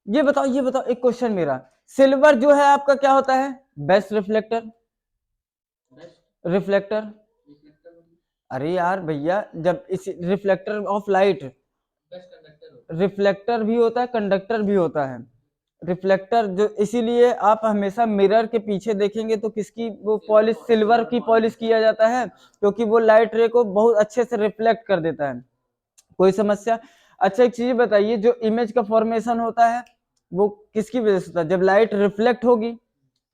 ये बताओ एक क्वेश्चन मेरा, सिल्वर जो है आपका क्या होता है, बेस्ट रिफ्लेक्टर, रिफ्लेक्टर। अरे यार भैया, जब इस रिफ्लेक्टर ऑफ लाइट, रिफ्लेक्टर भी होता है, कंडक्टर भी होता है। रिफ्लेक्टर जो, इसीलिए आप हमेशा मिरर के पीछे देखेंगे तो किसकी वो पॉलिश, सिल्वर की पॉलिश किया जाता है, क्योंकि वो लाइट रे को बहुत अच्छे से रिफ्लेक्ट कर देता है। कोई समस्या। अच्छा एक चीज बताइए, जो इमेज का फॉर्मेशन होता है वो किसकी वजह से होता है, जब लाइट रिफ्लेक्ट होगी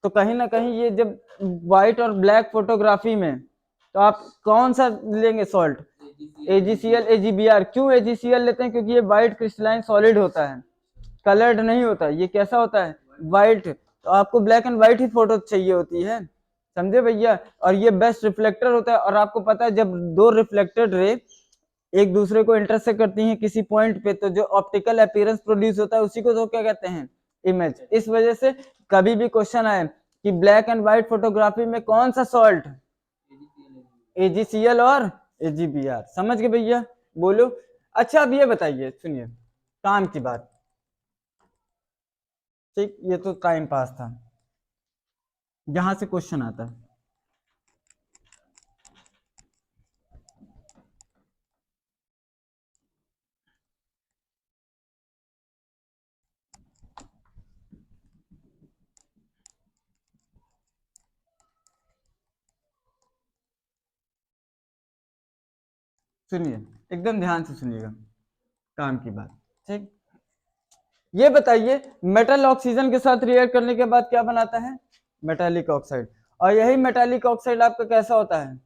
तो कहीं ना कहीं ये, जब व्हाइट और ब्लैक फोटोग्राफी में, तो आप कौन सा लेंगे सॉल्ट, AgCl AgBr। क्यों AgCl लेते हैं, क्योंकि ये व्हाइट क्रिस्टलाइन सॉलिड होता है, कलर्ड नहीं होता, ये कैसा होता है, व्हाइट। तो आपको black and white he photo चाहिए होती है, समझे भैया। और ये बेस्ट रिफ्लेक्टर होता है। और आपको पता है, जब दो रिफ्लेक्टेड रे एक दूसरे को इंटरसेक्ट करती हैं किसी पॉइंट पे, तो जो ऑप्टिकल अपीयरेंस प्रोड्यूस होता है उसी को तो क्या कहते हैं, इमेज। इस वजह से कभी भी क्वेश्चन आए कि ब्लैक एंड व्हाइट फोटोग्राफी में कौन सा सॉल्ट, AgCl और AgBr। समझ गए भैया, बोलो। अच्छा अब ये बताइए, सुनिए काम की बात, ठीक, ये तो टाइम पास था, जहां से क्वेश्चन आता है। सुनिए, एकदम ध्यान से सुनिएगा काम की बात, ठीक। ये बताइए, मेटल ऑक्सीजन के साथ रिएक्ट करने के बाद क्या बनाता है, मेटालिक ऑक्साइड। और यही मेटालिक ऑक्साइड आपका कैसा होता है,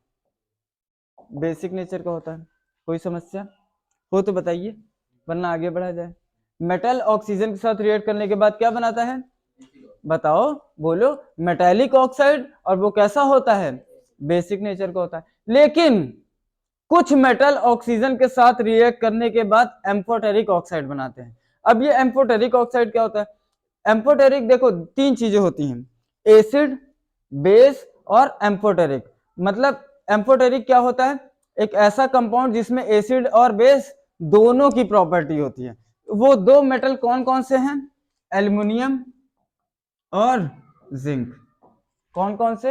बेसिक नेचर का होता है। कोई समस्या हो तो बताइए, वरना आगे बढ़ा जाए। मेटल ऑक्सीजन के साथ रिएक्ट करने के बाद क्या बनाता है, बताओ, बोलो, मेटालिक ऑक्साइड। और वो कैसा होता है, बेसिक नेचर का होता है। लेकिन कुछ मेटल ऑक्सीजन के साथ रिएक्ट करने के बाद एम्फोटेरिक ऑक्साइड बनाते हैं। अब ये एम्फोटेरिक ऑक्साइड क्या होता है? एम्फोटेरिक देखो तीन चीजें होती हैं, एसिड, बेस और एम्फोटेरिक। मतलब एम्फोटेरिक क्या होता है? एक ऐसा कंपाउंड जिसमें एसिड और बेस दोनों की प्रॉपर्टी होती है। वो दो मेटल कौन कौन से हैं? एल्युमिनियम और जिंक। कौन कौन से?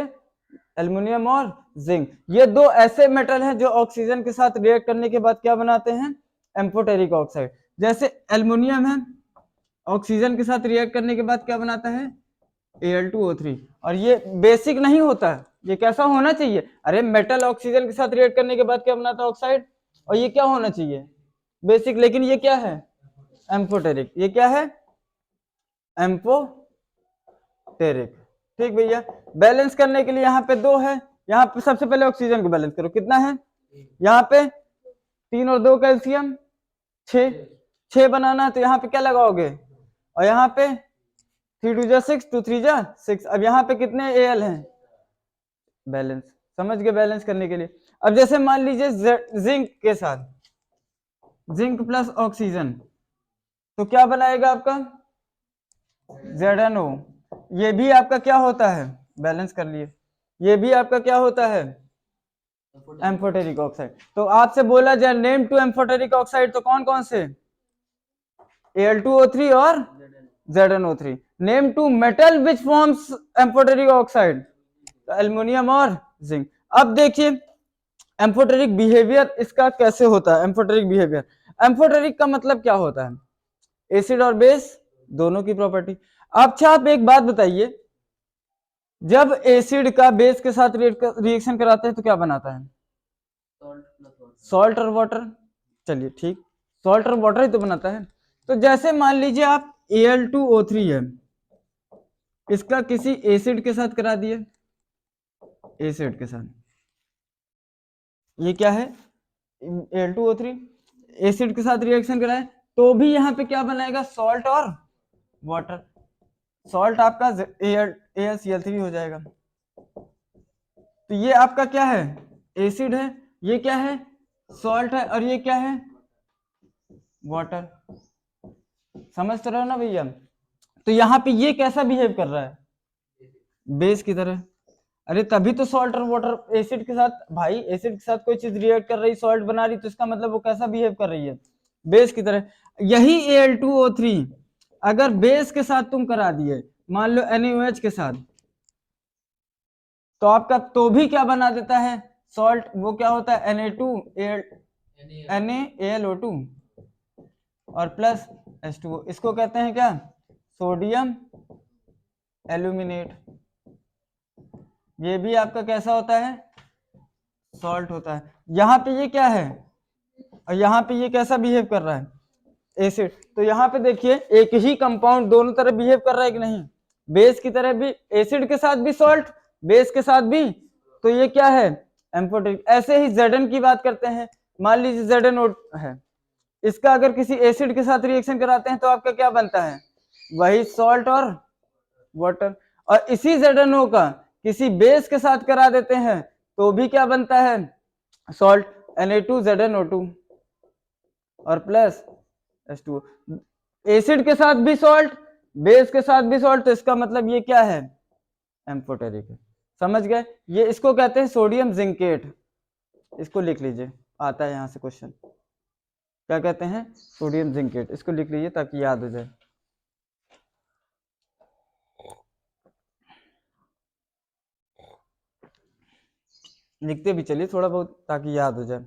एल्युमिनियम और जिंक। ये दो ऐसे मेटल हैं जो ऑक्सीजन के साथ रिएक्ट करने के बाद क्या बनाते हैं? Amphoteric oxide. जैसे एल्युमिनियम है, ऑक्सीजन के साथ रिएक्ट करने के बाद क्या बनाता है? Al2O3। और ये बेसिक नहीं होता है, ये कैसा होना चाहिए? अरे मेटल ऑक्सीजन के साथ रिएक्ट करने के बाद क्या बनाता है? ऑक्साइड। और ये क्या होना चाहिए? बेसिक। लेकिन ये क्या है? एम्फोटेरिक। ये क्या है? एम्फोटेरिक। ठीक भैया। बैलेंस करने के लिए यहाँ पे दो है, यहाँ पे सबसे पहले ऑक्सीजन को बैलेंस करो, कितना है? यहाँ पे 3 और 2 कैल्शियम, 6। 6 बनाना है तो यहाँ पे क्या लगाओगे? और यहाँ पे 3 2 जा 6, 2 3 जा 6। अब यहाँ पे कितने Al हैं? बैलेंस। समझ गए? बैलेंस करने के लिए। अब जैसे मान लीजिए जिंक के साथ, जिंक प्लस ऑक्सीजन, तो क्या बनाएगा आपका? ZnO। ये भी आपका क्या होता है? बैलेंस कर लिए। ये भी आपका क्या होता है? Amphoteric oxide. तो आपसे बोला जाए नेम टू एम्फोटेरिक ऑक्साइड, तो कौन कौन से? Al2O3 और ZnO3। Name two metal which forms amphoteric oxide, तो एल्युमिनियम और जिंक। अब देखिए एम्फोटेरिक बिहेवियर इसका कैसे होता है। एम्फोटेरिक बिहेवियर, एम्फोटेरिक का मतलब क्या होता है? एसिड और बेस दोनों की प्रॉपर्टी। अच्छा आप एक बात बताइए, जब एसिड का बेस के साथ रिएक्शन कराते हैं तो क्या बनाता है? सॉल्ट और वाटर। चलिए ठीक, सॉल्ट और वाटर ही तो बनाता है। तो जैसे मान लीजिए आप Al2O3 है, इसका किसी एसिड के साथ करा दिए, एसिड के साथ, ये क्या है? Al2O3। एसिड के साथ रिएक्शन कराए तो भी यहाँ पे क्या बनाएगा? सॉल्ट और वाटर। सॉल्ट आपका AlCl3 हो जाएगा। तो ये आपका क्या है? एसिड है, ये क्या है? सॉल्ट है, और ये क्या है? वाटर। समझ तो रहे हो ना भैया? तो यहाँ पे ये कैसा बिहेव कर रहा है? बेस की तरह। अरे तभी तो सॉल्ट और वाटर एसिड के साथ, भाई एसिड के साथ कोई चीज रिएक्ट कर रही, सॉल्ट बना रही, तो इसका मतलब वो कैसा बिहेव कर रही है? बेस की तरह। यही Al2O3 अगर बेस के साथ तुम करा दिए, मान लो NaOH के साथ, तो आपका तो भी क्या बना देता है? सॉल्ट। वो क्या होता है? NaAlO2 और प्लस H2O। इसको कहते हैं क्या? Sodium aluminate. ये भी आपका कैसा होता है? सॉल्ट होता है। यहाँ पे ये क्या है? और यहाँ पे ये कैसा बिहेव कर रहा है? एसिड। तो यहाँ पे देखिए एक ही कंपाउंड दोनों तरफ बिहेव कर रहा है कि नहीं? बेस की तरह भी, एसिड के साथ भी सॉल्ट, बेस के साथ भी। तो ये क्या है? एम्फोटेरिक। ऐसे ही Zn की बात करते हैं, मान लीजिए ZnO है, इसका अगर किसी एसिड के साथ रिएक्शन कराते हैं तो आपका क्या बनता है? वही सॉल्ट और वाटर। और इसी ZnO का किसी बेस के साथ करा देते हैं तो भी क्या बनता है? सॉल्ट, Na2ZnO2 और प्लस H2O। एसिड के साथ भी सॉल्ट, बेस के साथ भी सॉल्ट, तो इसका मतलब ये क्या है? एम्फोटेरिक है। समझ गए? ये इसको कहते हैं सोडियम जिंकेट। इसको लिख लीजिए, आता है यहां से क्वेश्चन। क्या कहते हैं? Sodium zincate. इसको लिख लीजिए ताकि याद हो जाए। लिखते भी चलिए थोड़ा बहुत ताकि याद हो जाए।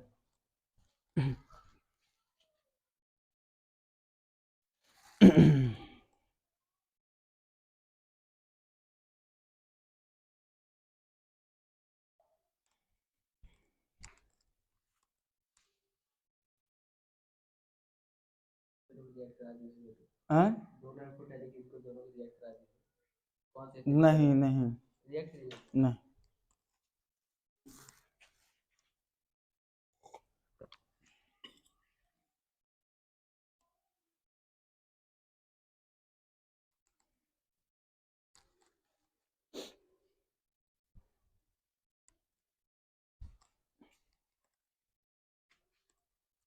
हाँ? नहीं नहीं नहीं।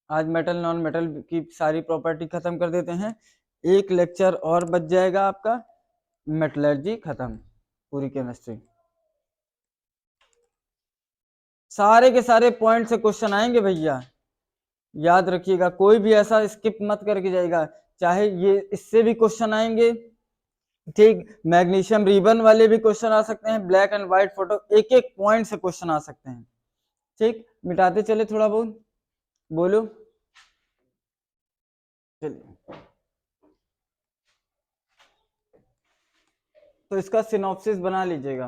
आज मेटल नॉन मेटल की सारी प्रॉपर्टी खत्म कर देते हैं, एक लेक्चर और बच जाएगा आपका, मेटलर्जी खत्म, पूरी केमिस्ट्री। सारे के सारे पॉइंट से क्वेश्चन आएंगे भैया, याद रखिएगा, कोई भी ऐसा स्किप मत करके जाएगा, चाहे ये इससे भी क्वेश्चन आएंगे, ठीक, मैग्नीशियम रिबन वाले भी क्वेश्चन आ सकते हैं, ब्लैक एंड व्हाइट फोटो, एक एक पॉइंट से क्वेश्चन आ सकते हैं, ठीक, मिटाते चले थोड़ा बहुत, बोलो चलिए। तो इसका सिनॉप्सिस बना लीजिएगा।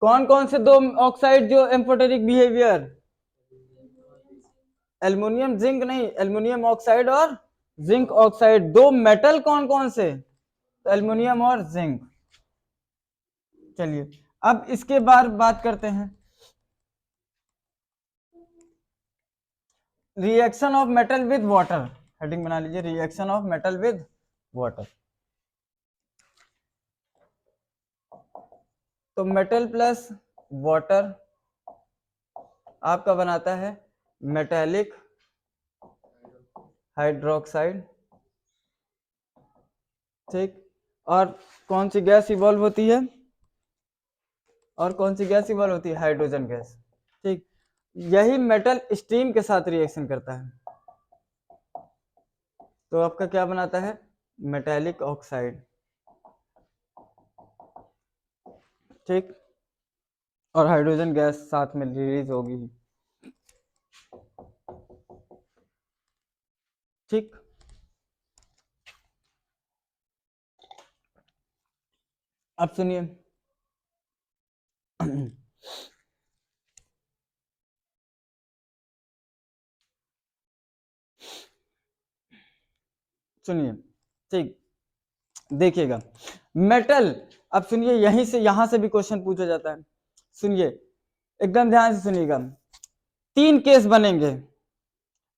कौन कौन से दो ऑक्साइड जो एम्फोटेरिक बिहेवियर, एल्युमिनियम जिंक नहीं, एल्युमिनियम ऑक्साइड और जिंक ऑक्साइड, दो मेटल कौन कौन से, तो एल्युमिनियम और जिंक। चलिए अब इसके बाद बात करते हैं reaction of metal with water, heading बना लीजिए, reaction of metal with water. तो मेटल प्लस वाटर आपका बनाता है मेटेलिक हाइड्रोक्साइड, ठीक, और कौन सी गैस इवॉल्व होती है, और कौन सी गैस इवॉल्व होती है, हाइड्रोजन गैस, ठीक, यही मेटल स्टीम के साथ रिएक्शन करता है, तो आपका क्या बनाता है, मेटेलिक ऑक्साइड, ठीक, और हाइड्रोजन गैस साथ में रिलीज होगी, ठीक। अब सुनिए सुनिए, ठीक, देखिएगा मेटल, अब सुनिए यहीं से यहां से भी क्वेश्चन पूछा जाता है, सुनिए एकदम ध्यान से सुनिएगा, तीन केस बनेंगे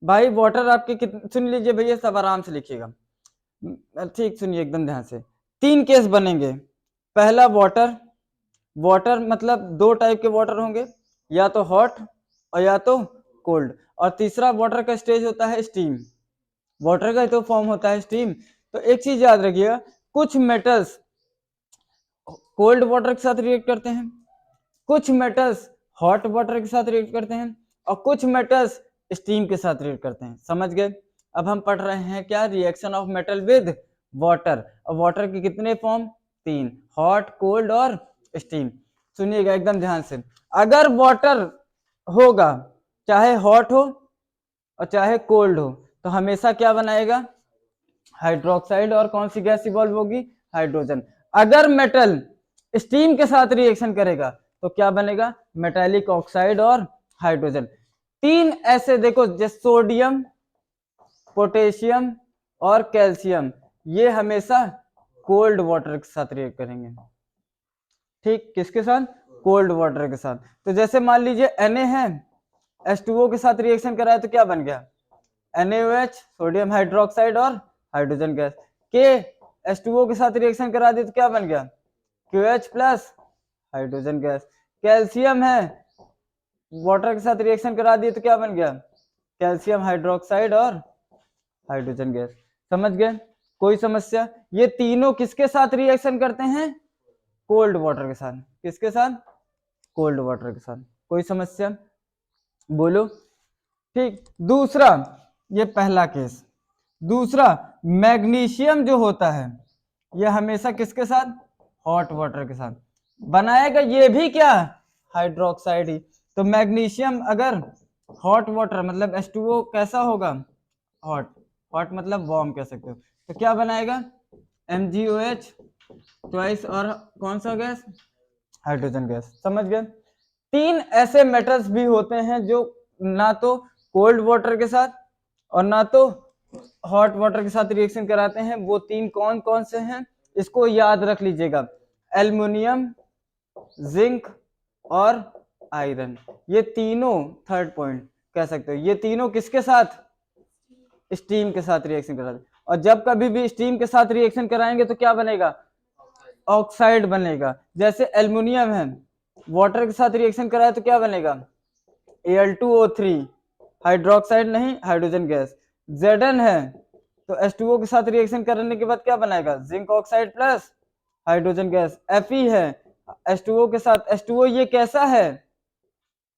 भाई, वाटर आपके कितने, सुन लीजिए भैया सब आराम से लिखिएगा, ठीक, सुनिए एकदम ध्यान से, तीन केस बनेंगे, पहला वाटर, वाटर मतलब दो टाइप के वाटर होंगे, या तो हॉट और या तो कोल्ड, और तीसरा वाटर का स्टेज होता है स्टीम, वाटर का तो फॉर्म होता है स्टीम। तो एक चीज याद रखिएगा, कुछ मेटल्स कोल्ड वाटर के साथ रिएक्ट करते हैं, कुछ मेटल्स हॉट वाटर के साथ रिएक्ट करते हैं, और कुछ मेटल्स स्टीम के साथ रिएक्ट करते हैं, समझ गए। अब हम पढ़ रहे हैं क्या, reaction of metal with water, और वाटर के कितने फॉर्म, तीन, हॉट कोल्ड और स्टीम। सुनिएगा एकदम ध्यान से, अगर वाटर होगा चाहे हॉट हो और चाहे कोल्ड हो, तो हमेशा क्या बनाएगा, हाइड्रोक्साइड, और कौन सी गैस इवॉल्व होगी, हाइड्रोजन। अगर मेटल स्टीम के साथ रिएक्शन करेगा तो क्या बनेगा, मेटालिक ऑक्साइड और हाइड्रोजन। तीन ऐसे देखो, जैसे सोडियम, पोटेशियम और कैल्शियम, ये हमेशा कोल्ड वाटर के साथ रिएक्ट करेंगे, ठीक, किसके साथ, कोल्ड वाटर के साथ। तो जैसे मान लीजिए Na है, H2O के साथ रिएक्शन कराया तो क्या बन गया, NaOH, सोडियम हाइड्रोक्साइड और हाइड्रोजन गैस, के H2O के साथ रिएक्शन करा दी तो क्या बन गया, QH plus hydrogen gas. Calcium है, वाटर के साथ रिएक्शन करा दिए तो क्या बन गया, कैल्शियम हाइड्रोक्साइड और हाइड्रोजन गैस, समझ गए, कोई समस्या। ये तीनों किसके साथ रिएक्शन करते हैं, कोल्ड वाटर के साथ, किसके साथ, कोल्ड वाटर के साथ, कोई समस्या, बोलो, ठीक। दूसरा, ये पहला केस, दूसरा मैग्नीशियम जो होता है ये हमेशा किसके साथ, हॉट वाटर के साथ बनाएगा, ये भी क्या, हाइड्रोक्साइड ही। तो मैग्नीशियम अगर हॉट वाटर मतलब H2O कैसा होगा, हॉट, हॉट मतलब वार्म कह सकते हो, तो क्या बनाएगा, MgOH ट्वाइस, और कौन सा गैस, हाइड्रोजन गैस, समझ गए। तीन ऐसे मेटल्स भी होते हैं जो ना तो कोल्ड वाटर के साथ और ना तो हॉट वाटर के साथ रिएक्शन कराते हैं, वो तीन कौन कौन से हैं, इसको याद रख लीजिएगा, एल्युमिनियम, जिंक और आयरन, ये तीनों, थर्ड पॉइंट कह सकते हो, ये तीनों किसके साथ, स्टीम के साथ रिएक्शन कराते हैं, और जब कभी भी स्टीम के साथ रिएक्शन कराएंगे तो क्या बनेगा, ऑक्साइड बनेगा। जैसे एल्युमिनियम है, वाटर के साथ रिएक्शन कराए तो क्या बनेगा, Al2O3, हाइड्रोक्साइड नहीं हाइड्रोजन गैस। Zn है तो H2O के साथ रिएक्शन करने के बाद क्या बनाएगा, zinc oxide plus hydrogen gas. Fe है H2O के साथ, H2O ये कैसा है,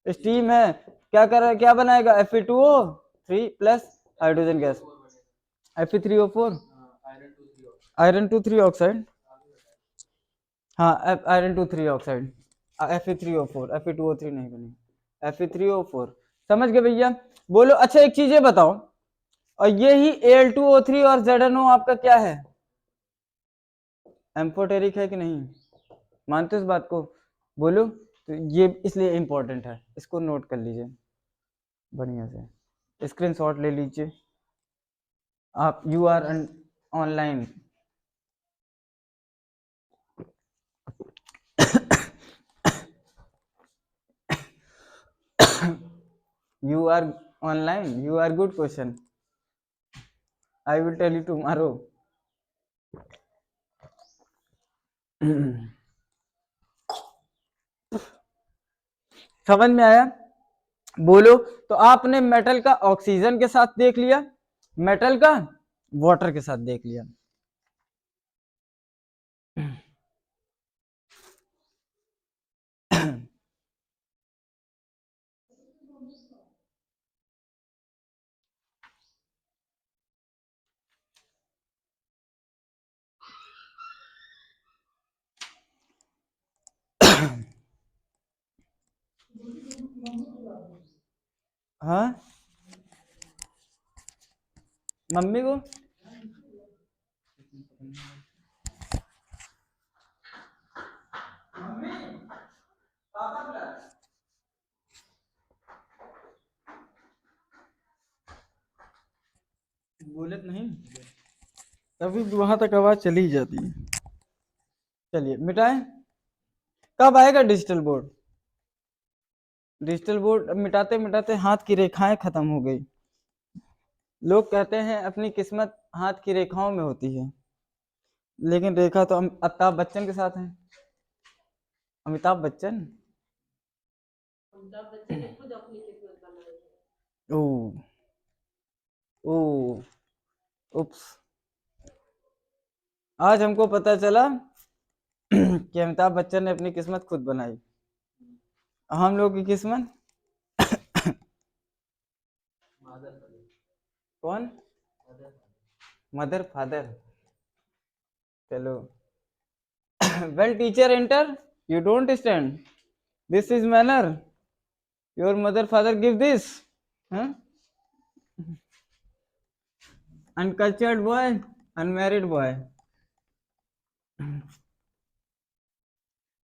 स्टीम है, क्या कर रहा है, क्या बनाएगा, Fe2O3 plus hydrogen gas, Fe3O4, iron 2 3 oxide, हाँ आयरन 2 3 ऑक्साइड, Fe3O4, Fe2O3 नहीं बनी, Fe3O4। समझ गए भैया, बोलो। अच्छा एक चीज ये बताओ, और ये ही Al2O3 और ZnO आपका क्या है, एम्फोटेरिक है कि नहीं, मानते हो इस बात को, बोलो। तो ये इसलिए इंपॉर्टेंट है, इसको नोट कर लीजिए बढ़िया से, स्क्रीनशॉट ले लीजिए आप, you are online. You are online, you are good question, I will tell you tomorrow. समझ में आया, बोलो। तो आपने मेटल का ऑक्सीजन के साथ देख लिया, मेटल का वाटर के साथ देख लिया। हाँ मम्मी को बोले तो नहीं, तभी वहां तक आवाज चली जाती है। चलिए मिटाए, कब आएगा डिजिटल बोर्ड, डिजिटल बोर्ड मिटाते मिटाते हाथ की रेखाएं खत्म हो गई। लोग कहते हैं अपनी किस्मत हाथ की रेखाओं में होती है, लेकिन रेखा तो अमिताभ बच्चन के साथ है, अमिताभ बच्चन, ने खुद अपनी किस्मत बनाई है। ओ ओ उप्स, आज हमको पता चला कि अमिताभ बच्चन ने अपनी किस्मत खुद बनाई, हम लोग की किस्मत कौन, मदर फादर, चलो। when teacher enter you don't stand, this is manner, your mother father give this, huh? Uncultured boy, unmarried boy,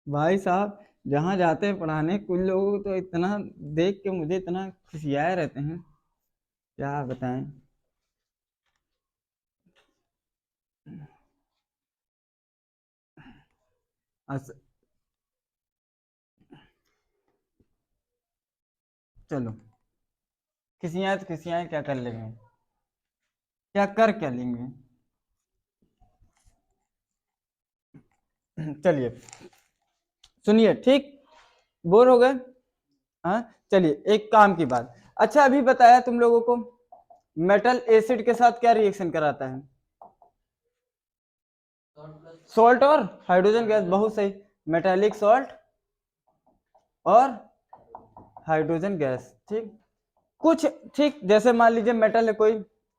भाई साहब जहाँ जाते हैं पढ़ाने, कुछ लोगों को तो इतना देख के मुझे इतना खिसियाए रहते हैं, क्या बताएं। चलो खिसियाए तो खिसियाए, क्या कर लेंगे, क्या कर क्या लेंगे। चलिए सुनिए, ठीक, बोर हो गए, हाँ चलिए एक काम की बात। अच्छा अभी बताया तुम लोगों को मेटल एसिड के साथ क्या रिएक्शन कराता है, सॉल्ट और हाइड्रोजन गैस, बहुत सही, मेटालिक सॉल्ट और हाइड्रोजन गैस, ठीक। कुछ ठीक जैसे मान लीजिए मेटल है कोई,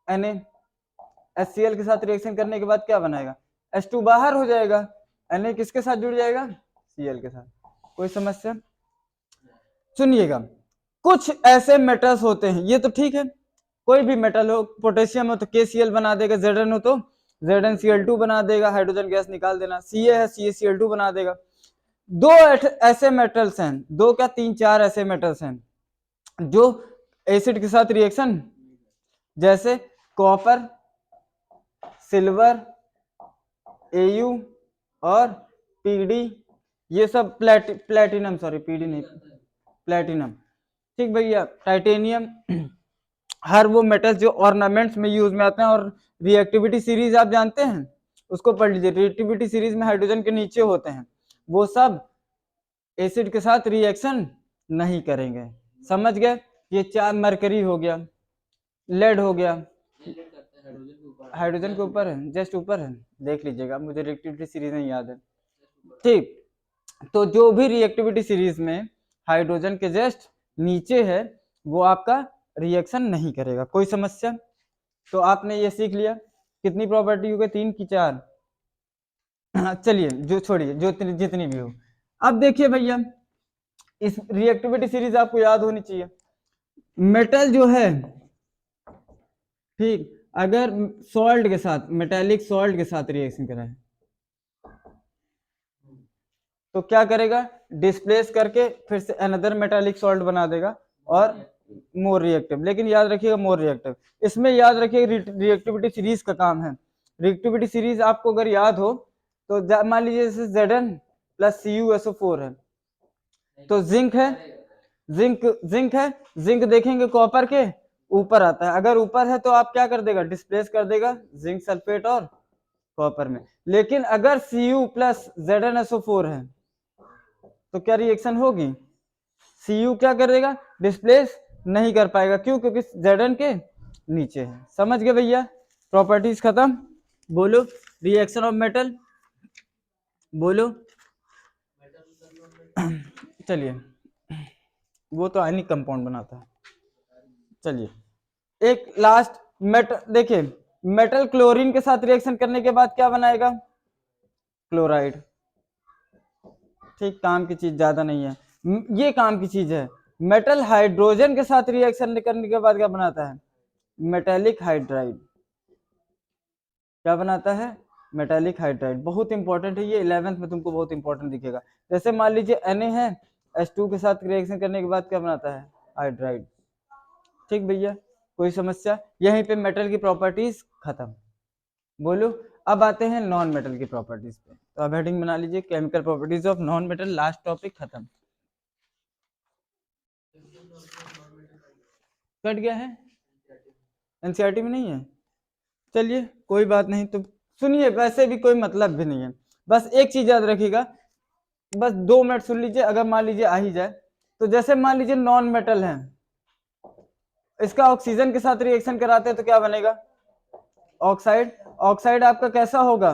NaHCl के साथ रिएक्शन करने के बाद क्या बनाएगा, H2 बाहर हो जाएगा, Na किसके साथ जुड़ जाएगा, Cl के साथ, कोई समस्या। सुनिएगा, कुछ ऐसे मेटल्स होते हैं, ये तो ठीक है, कोई भी मेटल हो, पोटेशियम हो तो KCl बना देगा, Zn हो तो ZnCl2 बना देगा, हाइड्रोजन गैस निकाल देना, Ca है CaCl2 बना देगा। दो ऐसे मेटल्स हैं, दो क्या तीन चार ऐसे मेटल्स हैं जो एसिड के साथ रिएक्शन, जैसे कॉपर, सिल्वर, Au और Pd, ये सब प्लेटिनम, सॉरी Pd नहीं, प्लेटिनम, ठीक भैया, टाइटेनियम, हर वो मेटल्स जो ऑर्नामेंट्स में यूज में आते हैं, और रिएक्टिविटी सीरीज आप जानते हैं, उसको पढ़ लीजिए, रिएक्टिविटी सीरीज में हाइड्रोजन के नीचे होते हैं, वो सब एसिड के साथ रिएक्शन नहीं करेंगे। समझ गए? ये 4 मरकरी हो गया, लेड हो गया, हाइड्रोजन के ऊपर है, जस्ट ऊपर है, देख लीजिएगा, मुझे रिएक्टिविटी सीरीज नहीं याद है। ठीक, तो जो भी रिएक्टिविटी सीरीज में हाइड्रोजन के जस्ट नीचे है वो आपका रिएक्शन नहीं करेगा। कोई समस्या? तो आपने ये सीख लिया। कितनी प्रॉपर्टी हो गई? 3 की 4? चलिए, जो छोड़िए, जो जितनी भी हो। अब देखिए भैया, इस रिएक्टिविटी सीरीज आपको याद होनी चाहिए। मेटल जो है, ठीक, अगर सॉल्ट के साथ, मेटेलिक सॉल्ट के साथ रिएक्शन कराए तो क्या करेगा? डिस्प्लेस करके फिर से अनदर मेटेलिक सॉल्ट बना देगा और मोर रिएक्टिव। लेकिन याद रखिएगा मोर रिएक्टिव। इसमें याद रखिएगा रिएक्टिविटी सीरीज का काम है। रिएक्टिविटी सीरीज आपको अगर याद हो तो मान लीजिए जैसे Zn प्लस CuSO4 है, तो जिंक है, जिंक है, जिंक देखेंगे कॉपर के ऊपर आता है। अगर ऊपर है तो आप क्या कर देगा? डिस्प्लेस कर देगा जिंक सल्फेट और कॉपर में। लेकिन अगर Cu प्लस ZnSO4 है तो क्या रिएक्शन होगी? Cu क्या करेगा? डिस्प्लेस नहीं कर पाएगा। क्यों? क्योंकि Zn के नीचे है। समझ गए भैया? प्रॉपर्टीज खत्म। बोलो रिएक्शन ऑफ मेटल, बोलो। चलिए, वो तो आयनिक कंपाउंड बनाता है। चलिए एक लास्ट मेटल देखिए, मेटल क्लोरीन के साथ रिएक्शन करने के बाद क्या बनाएगा? क्लोराइड। ठीक, काम की चीज ज्यादा नहीं है, ये काम की चीज है। मेटल हाइड्रोजन के साथ रिएक्शन करने के बाद क्या बनाता है? Metallic hydride. क्या बनाता है? Metallic hydride. बहुत इंपॉर्टेंट है ये, 11th में तुमको बहुत इंपॉर्टेंट दिखेगा। जैसे मान लीजिए Na है, H2 के साथ रिएक्शन करने के बाद क्या बनाता है? हाइड्राइड। ठीक भैया, कोई समस्या? यहीं पे मेटल की प्रॉपर्टीज खत्म। बोलो, अब आते हैं नॉन मेटल की प्रॉपर्टीज पे। तो अब हेडिंग बना लीजिए, chemical properties of non metal. Last topic खत्म। कट गया है? एनसीईआरटी में नहीं है? चलिए कोई बात नहीं। तो सुनिए, वैसे भी कोई मतलब भी नहीं है, बस एक चीज याद रखिएगा, बस 2 मिनट सुन लीजिए। अगर मान लीजिए आ ही जाए तो जैसे मान लीजिए नॉन मेटल है, इसका ऑक्सीजन के साथ रिएक्शन कराते हैं तो क्या बनेगा? ऑक्साइड। ऑक्साइड आपका कैसा होगा?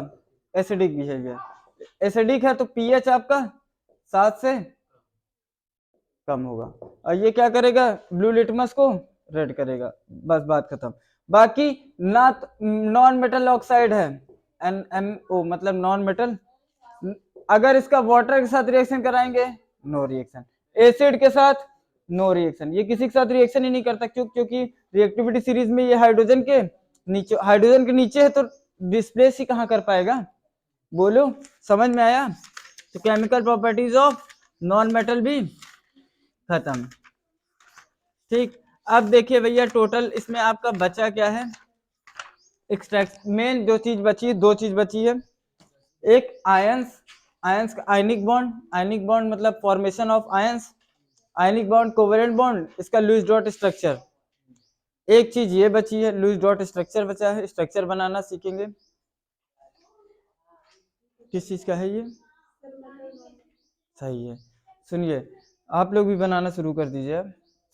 Acidic behaviour. एसिडिक है तो पीएच आपका 7 से कम होगा। और ये क्या करेगा? ब्लू लिटमस को रेड करेगा। बस बात खत्म। बाकी ना नॉन मेटल ऑक्साइड है, NMO मतलब नॉन मेटल। अगर इसका वाटर के साथ रिएक्शन कराएंगे, नो रिएक्शन। एसिड के साथ नो रिएक्शन। ये किसी के साथ रिएक्शन ही नहीं करता। क्यों? क्योंकि रिएक्टिविटी सीरीज में ये हाइड्रोजन के नीचे है, तो डिस्प्लेस ही कहां कर पाएगा? बोलो, समझ में आया? तो chemical properties of non metal भी खत्म। ठीक, अब देखिए भैया, टोटल इसमें आपका बचा क्या है? एक्सट्रैक्ट मेन जो चीज बची है, 2 चीज बची है। एक आयंस, आयंस का आयनिक बॉन्ड। आयनिक बॉन्ड मतलब formation of ions. Ionic bond, covalent bond, इसका लुईस डॉट स्ट्रक्चर। एक चीज ये बची है, लुईस डॉट स्ट्रक्चर बचा है। स्ट्रक्चर बनाना सीखेंगे। किस चीज का है ये? सही है। सुनिए, आप लोग भी बनाना शुरू कर दीजिए।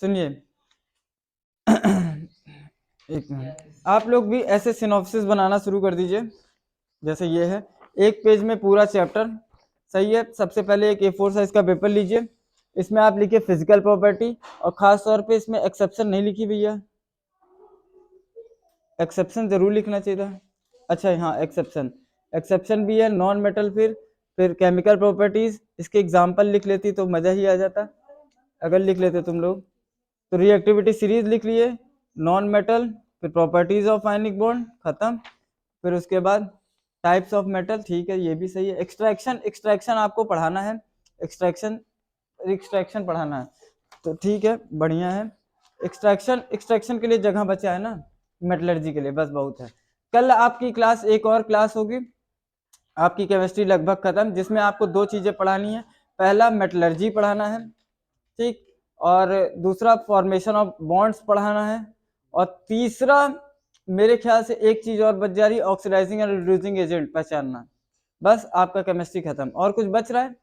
सुनिए एक मिनट, आप लोग भी ऐसे सिनॉप्सिस बनाना शुरू कर दीजिए। जैसे ये है, एक पेज में पूरा चैप्टर। सही है। सबसे पहले एक A4 साइज का पेपर लीजिए, इसमें आप लिखिए फिजिकल प्रॉपर्टी, और खास तौर पे इसमें एक्सेप्शन नहीं लिखी भैया, एक्सेप्शन जरूर लिखना चाहिए था। अच्छा हाँ, एक्सेप्शन, एक्सेप्शन भी है नॉन मेटल। फिर केमिकल प्रॉपर्टीज, इसके एग्जाम्पल लिख लेती तो मजा ही आ जाता अगर लिख लेते तुम लोग। तो रिएक्टिविटी सीरीज लिख लिए, नॉन मेटल, फिर प्रॉपर्टीज ऑफ आयनिक बॉन्ड खत्म। फिर उसके बाद टाइप्स ऑफ मेटल, ठीक है, ये भी सही है। एक्सट्रैक्शन, एक्सट्रैक्शन आपको पढ़ाना है, एक्सट्रैक्शन एक्सट्रैक्शन पढ़ाना है, तो ठीक है, बढ़िया है। एक्सट्रैक्शन, एक्सट्रैक्शन के लिए जगह बचा है ना, मेटलर्जी के लिए, बस बहुत है। कल आपकी क्लास, एक और क्लास होगी आपकी, केमिस्ट्री लगभग खत्म, जिसमें आपको 2 चीजें पढ़ानी है। पहला मेटलर्जी पढ़ाना है, ठीक, और दूसरा फॉर्मेशन ऑफ बॉन्ड्स पढ़ाना है, और तीसरा मेरे ख्याल से एक चीज और बच जा रही, ऑक्सीडाइजिंग एंड रिड्यूसिंग एजेंट पहचानना। बस आपका केमिस्ट्री खत्म। और कुछ बच रहा है?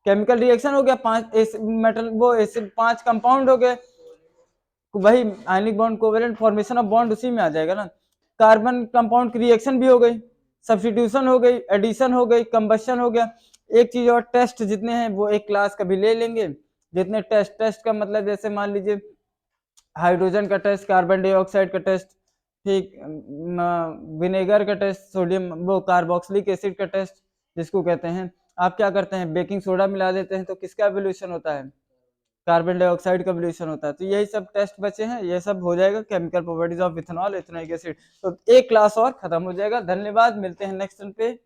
केमिकल रिएक्शन हो गया, 5 मेटल वो एसिड 5 कंपाउंड हो गए, वही ionic bond covalent formation of bond उसी में आ जाएगा ना। कार्बन कंपाउंड की रिएक्शन भी हो गई, सब्स्टिट्यूशन हो गई, एडिशन हो गई, कंबशन हो गया। एक चीज और, टेस्ट जितने हैं वो एक क्लास कभी ले लेंगे, जितने टेस्ट का मतलब जैसे मान लीजिए हाइड्रोजन का टेस्ट, कार्बन डाइऑक्साइड का टेस्ट, ठीक, विनेगर का टेस्ट, सोडियम वो कार्बोक्सिलिक एसिड का टेस्ट जिसको कहते हैं, आप क्या करते हैं बेकिंग सोडा मिला देते हैं तो किसका एवोल्यूशन होता है, कार्बन डाइऑक्साइड का एवोल्यूशन होता है। तो यही सब टेस्ट बचे हैं, ये सब हो जाएगा chemical properties of ethanol, ethanoic acid. तो एक क्लास और खत्म हो जाएगा। धन्यवाद, मिलते हैं नेक्स्ट पे।